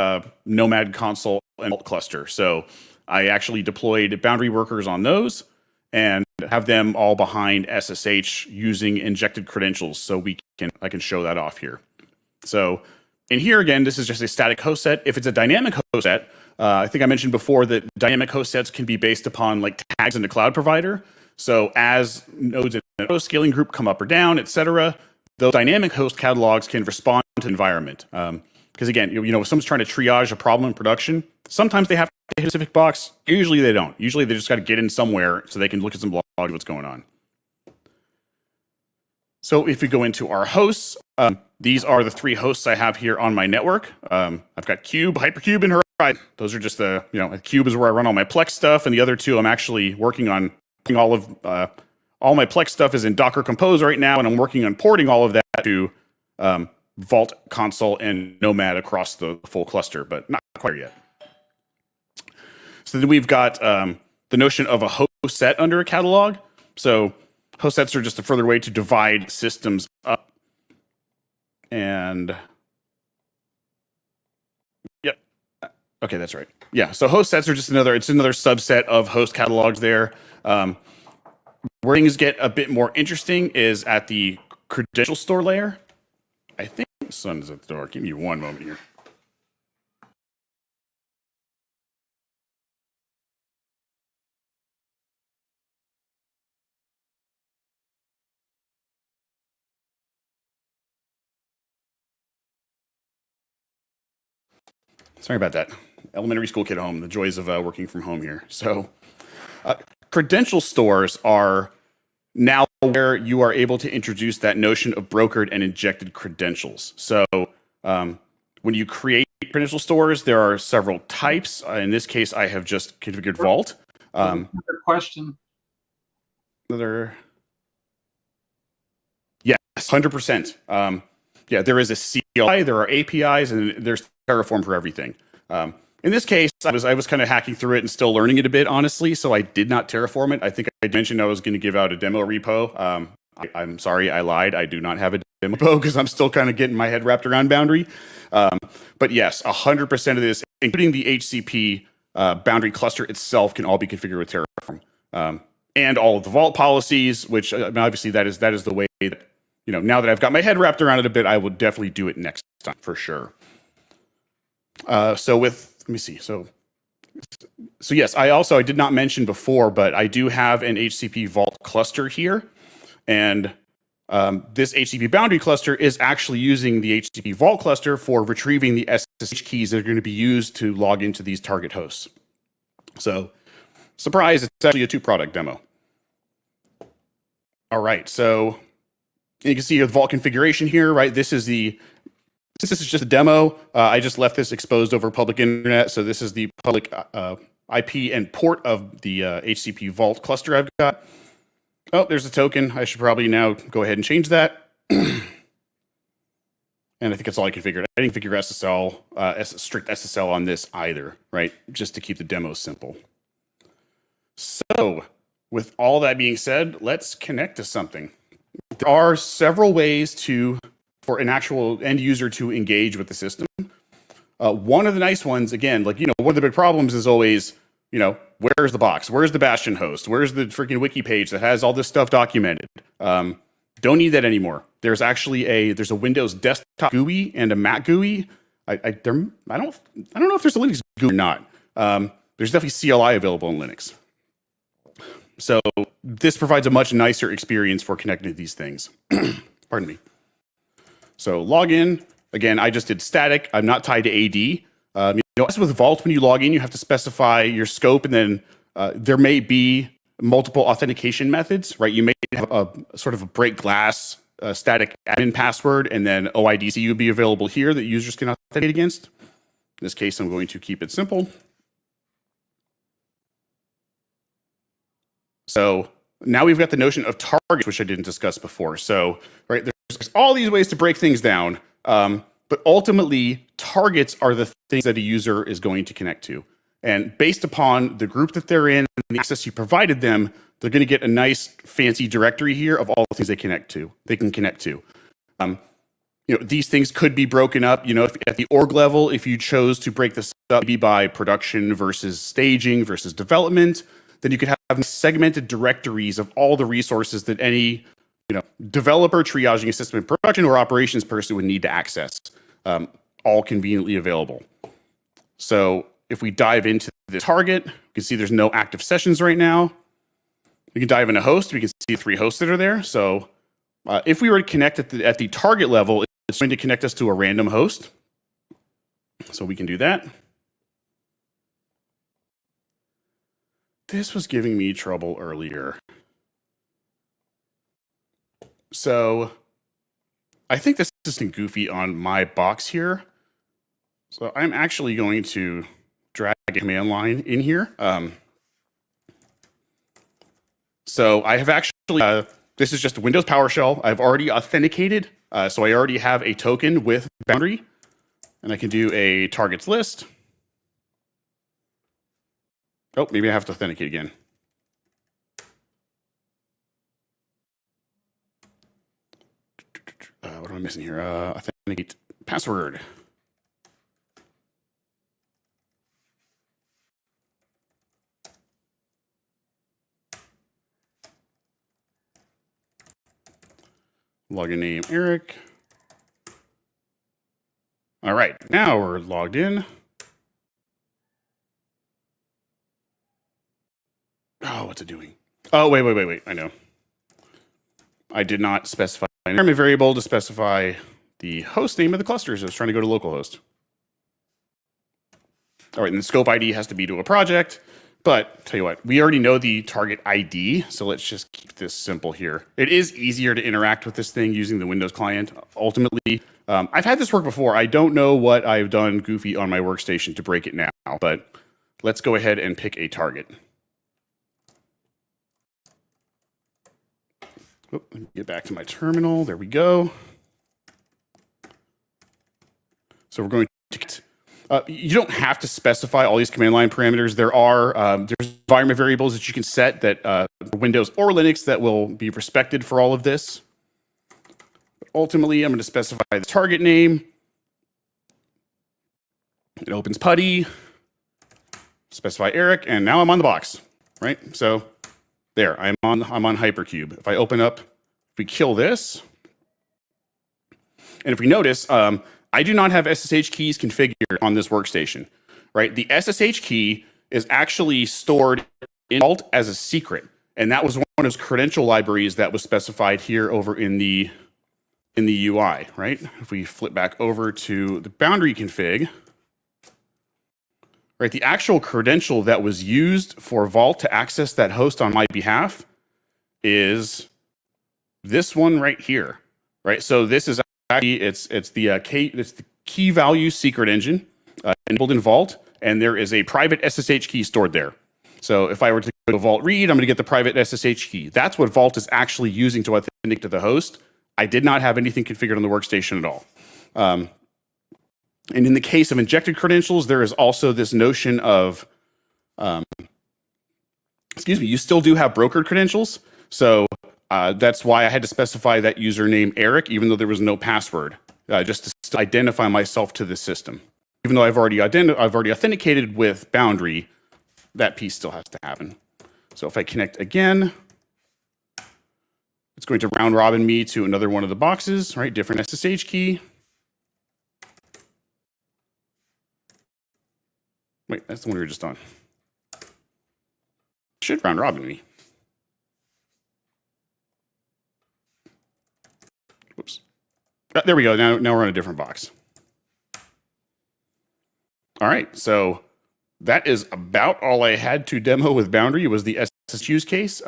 B: Nomad console and cluster. So I actually deployed Boundary workers on those and have them all behind SSH using injected credentials. So I can show that off here. So in here again, this is just a static host set. If it's a dynamic host set, I think I mentioned before that dynamic host sets can be based upon like tags in the cloud provider. So as nodes in a scaling group come up or down, et cetera, those dynamic host catalogs can respond to the environment. Because again, if someone's trying to triage a problem in production, sometimes they have to hit a specific box. Usually they don't. Usually they just got to get in somewhere so they can look at some logs, what's going on. So if we go into our hosts, these are the 3 hosts I have here on my network. I've got Cube, Hypercube, and Horizon. Those are just Cube is where I run all my Plex stuff, and the other 2 I'm actually working on putting all my Plex stuff is in Docker Compose right now, and I'm working on porting all of that to Vault, Console, and Nomad across the full cluster, but not quite yet. So then we've got the notion of a host set under a catalog. So host sets are just a further way to divide systems up. And yep. Okay, that's right. Yeah, so host sets are just another subset of host catalogs there. Where things get a bit more interesting is at the credential store layer. I think the sun is at the door. Give me one moment here. Sorry about that. Elementary school kid at home, the joys of working from home here. So credential stores are now where you are able to introduce that notion of brokered and injected credentials. So when you create credential stores, there are several types. In this case, I have just configured Vault.
A: Question.
B: Yes, 100%. Yeah, there is a CLI, there are APIs, and there's Terraform for everything. In this case, I was kind of hacking through it and still learning it a bit, honestly, so I did not Terraform it. I think I mentioned I was going to give out a demo repo. I'm sorry, I lied. I do not have a demo repo because I'm still kind of getting my head wrapped around Boundary. But yes, 100% of this, including the HCP Boundary cluster itself, can all be configured with Terraform. And all of the Vault policies, which obviously that is the way that, now that I've got my head wrapped around it a bit, I will definitely do it next time for sure. Let me see. So yes, I did not mention before, but I do have an HCP Vault cluster here. And this HCP Boundary cluster is actually using the HCP Vault cluster for retrieving the SSH keys that are going to be used to log into these target hosts. So surprise, it's actually a 2-product demo. All right, so you can see the Vault configuration here, right? This is just a demo. I just left this exposed over public internet. So this is the public IP and port of the HCP Vault cluster I've got. Oh, there's a token. I should probably now go ahead and change that. And I think that's all I configured. I didn't configure SSL, strict SSL on this either, right? Just to keep the demo simple. So with all that being said, let's connect to something. There are several ways for an actual end user to engage with the system. One of the nice ones, again, one of the big problems is always, where's the box? Where's the Bastion host? Where's the freaking wiki page that has all this stuff documented? Don't need that anymore. There's actually there's a Windows desktop GUI and a Mac GUI. I don't know if there's a Linux GUI or not. There's definitely CLI available in Linux. So this provides a much nicer experience for connecting to these things. Pardon me. So log in. Again, I just did static. I'm not tied to AD. As with Vault, when you log in, you have to specify your scope, and then there may be multiple authentication methods, right? You may have a sort of a break glass static admin password, and then OIDC would be available here that users can authenticate against. this case, I'm going to keep it simple. So now we've got the notion of targets, which I didn't discuss before. So, right, there's all these ways to break things down, but ultimately, targets are the things that a user is going to connect to. And based upon the group that they're in and the access you provided them, they're going to get a nice, fancy directory here of all the things they can connect to. These things could be broken up. If, at the org level, if you chose to break this up, maybe by production versus staging versus development, then you could have segmented directories of all the resources that any developer, triaging a system in production, or operations person would need to access, all conveniently available. So if we dive into the target, you can see there's no active sessions right now. We can dive into host. We can see 3 hosts that are there. So if we were to connect at the target level, it's going to connect us to a random host. So we can do that. This was giving me trouble earlier. So I think this is goofy on my box here. So I'm actually going to drag a command line in here. So I have actually, this is just a Windows PowerShell. I've already authenticated. So I already have a token with Boundary. And I can do a targets list. Oh, maybe I have to authenticate again. What am I missing here? Authenticate password. Login name, Eric. All right, now we're logged in. Oh, what's it doing? Oh, wait. I know. I did not specify an environment variable to specify the host name of the clusters. I was trying to go to localhost. All right, and the scope ID has to be to a project. But tell you what, we already know the target ID, so let's just keep this simple here. It is easier to interact with this thing using the Windows client. Ultimately, I've had this work before. I don't know what I've done goofy on my workstation to break it now, but let's go ahead and pick a target. Let me get back to my terminal. There we go. So we're going to you don't have to specify all these command line parameters. There's environment variables that you can set that Windows or Linux that will be respected for all of this. But ultimately, I'm going to specify the target name. It opens PuTTY. Specify Eric, and now I'm on the box, right? So there, I'm on Hypercube. If I open up, if we kill this, and if we notice, I do not have SSH keys configured on this workstation, right? The SSH key is actually stored in Vault as a secret, and that was one of those credential libraries that was specified here over in the UI, right? If we flip back over to the Boundary config, right, the actual credential that was used for Vault to access that host on my behalf is this one right here, right? So this is actually it's the key value secret engine enabled in Vault, and there is a private SSH key stored there. So if I were to go to Vault read, I'm going to get the private SSH key. That's what Vault is actually using to authenticate to the host. I did not have anything configured on the workstation at all. And in the case of injected credentials, there is also this notion of, you still do have brokered credentials. So that's why I had to specify that username Eric, even though there was no password, just to identify myself to the system. Even though I've already authenticated with Boundary, that piece still has to happen. So if I connect again, it's going to round robin me to another one of the boxes, right? Different SSH key. Wait, that's the one we were just on. Should round robin me. Whoops. There we go. Now we're on a different box. All right, so that is about all I had to demo with Boundary was the SSH use case.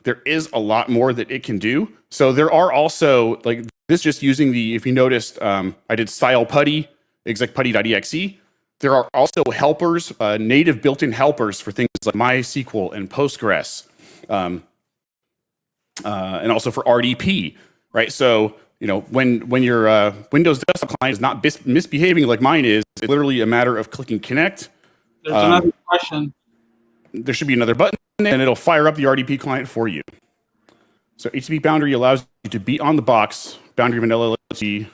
B: There is a lot more that it can do. So there are also, like this just using the, if you noticed, I did style PuTTY, exec putty.exe. There are also helpers, native built-in helpers for things like MySQL and Postgres, and also for RDP, right? So, when your Windows desktop client is not misbehaving like mine is, it's literally a matter of clicking connect.
A: There's another question.
B: There should be another button, and it'll fire up the RDP client for you. So HCP Boundary allows you to be on the box. Boundary vanilla lets you.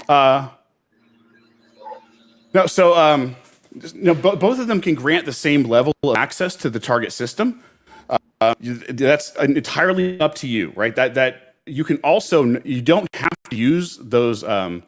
B: Both of them can grant the same level of access to the target system. That's entirely up to you, right? That you can also, you don't have to use those the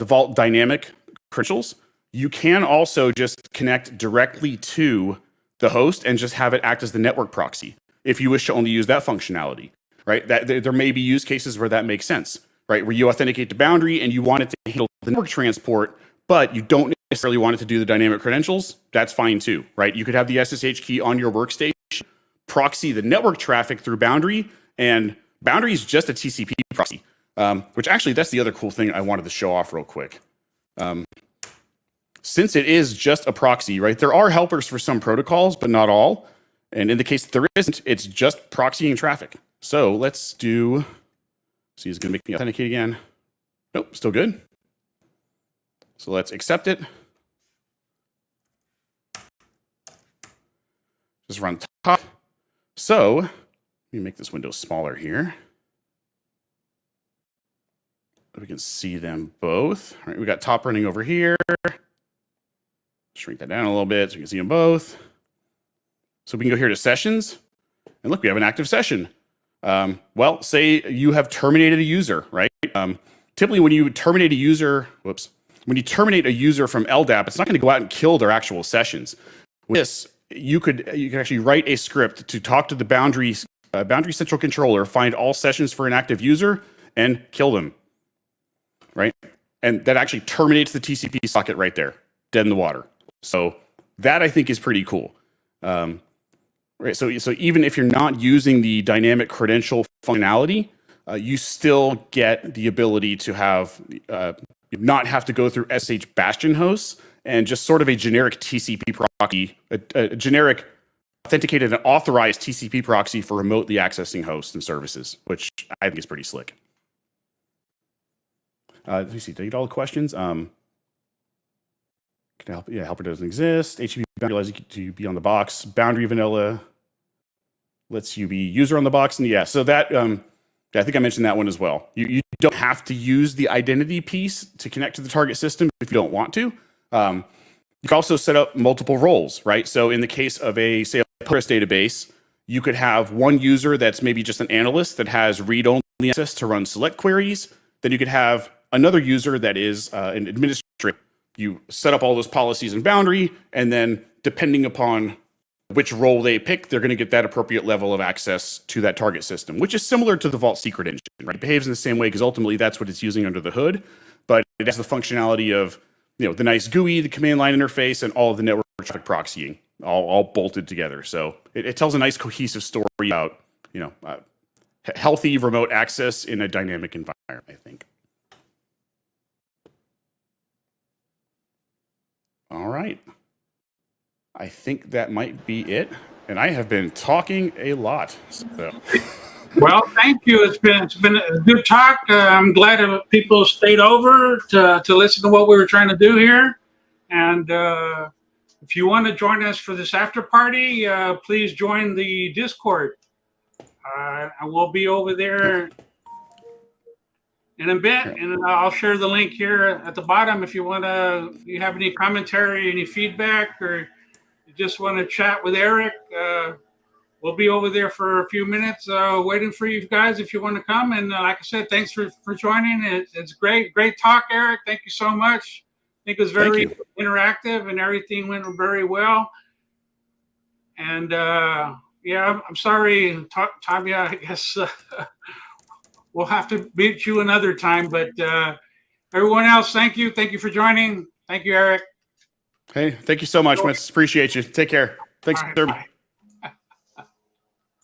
B: Vault dynamic credentials. You can also just connect directly to the host and just have it act as the network proxy if you wish to only use that functionality, right? That there may be use cases where that makes sense, right? Where you authenticate to Boundary and you want it to handle the network transport, but you don't necessarily want it to do the dynamic credentials. That's fine too, right? You could have the SSH key on your workstation, proxy the network traffic through Boundary, and Boundary is just a TCP proxy, which actually, that's the other cool thing I wanted to show off real quick. Since it is just a proxy, right, there are helpers for some protocols, but not all. And in the case that there isn't, it's just proxying traffic. So let's do, see, it's going to make me authenticate again. Nope, still good. So let's accept it. Just run top. So let me make this window smaller here. We can see them both. All right, we got top running over here. Shrink that down a little bit so we can see them both. So we can go here to sessions. And look, we have an active session. Well, say you have terminated a user, right? Typically when you terminate a user, when you terminate a user from LDAP, it's not going to go out and kill their actual sessions. With this, you could actually write a script to talk to the Boundary Central Controller, find all sessions for an active user, and kill them, right? And that actually terminates the TCP socket right there, dead in the water. So that I think is pretty cool. Right. So even if you're not using the dynamic credential functionality, you still get the ability to have not have to go through SH Bastion hosts and just sort of a generic TCP proxy, a generic authenticated and authorized TCP proxy for remotely accessing hosts and services, which I think is pretty slick. Let me see. Did I get all the questions? Can help? Yeah, helper doesn't exist. HCP Boundary allows you to be on the box. Boundary vanilla lets you be user on the box, and yeah, so that I think I mentioned that one as well. You don't have to use the identity piece to connect to the target system if you don't want to. You can also set up multiple roles, right? So in the case of a say a Postgres database, you could have one user that's maybe just an analyst that has read-only access to run select queries. Then you could have another user that is an administrator. You set up all those policies in Boundary, and then depending upon which role they pick, they're going to get that appropriate level of access to that target system, which is similar to the Vault secret engine, right? It behaves in the same way because ultimately that's what it's using under the hood, but it has the functionality of, the nice GUI, the command line interface, and all of the network traffic proxying, all bolted together. So it tells a nice cohesive story about, healthy remote access in a dynamic environment, I think. All right. I think that might be it. And I have been talking a lot. So.
A: Well, thank you. It's been a good talk. I'm glad that people stayed over to listen to what we were trying to do here. And if you want to join us for this after party, please join the Discord. I will be over there in a bit, and I'll share the link here at the bottom if you have any commentary, any feedback, or you just want to chat with Eric. We'll be over there for a few minutes waiting for you guys if you want to come. And like I said, thanks for joining. It's great talk, Eric. Thank you so much. I think it was very interactive and everything went very well. And yeah, I'm sorry, Tavia, I guess we'll have to meet you another time. But everyone else, thank you. Thank you for joining. Thank you, Eric.
B: Hey, thank you so much. Appreciate you. Take care. Thanks, sir.
A: Bye.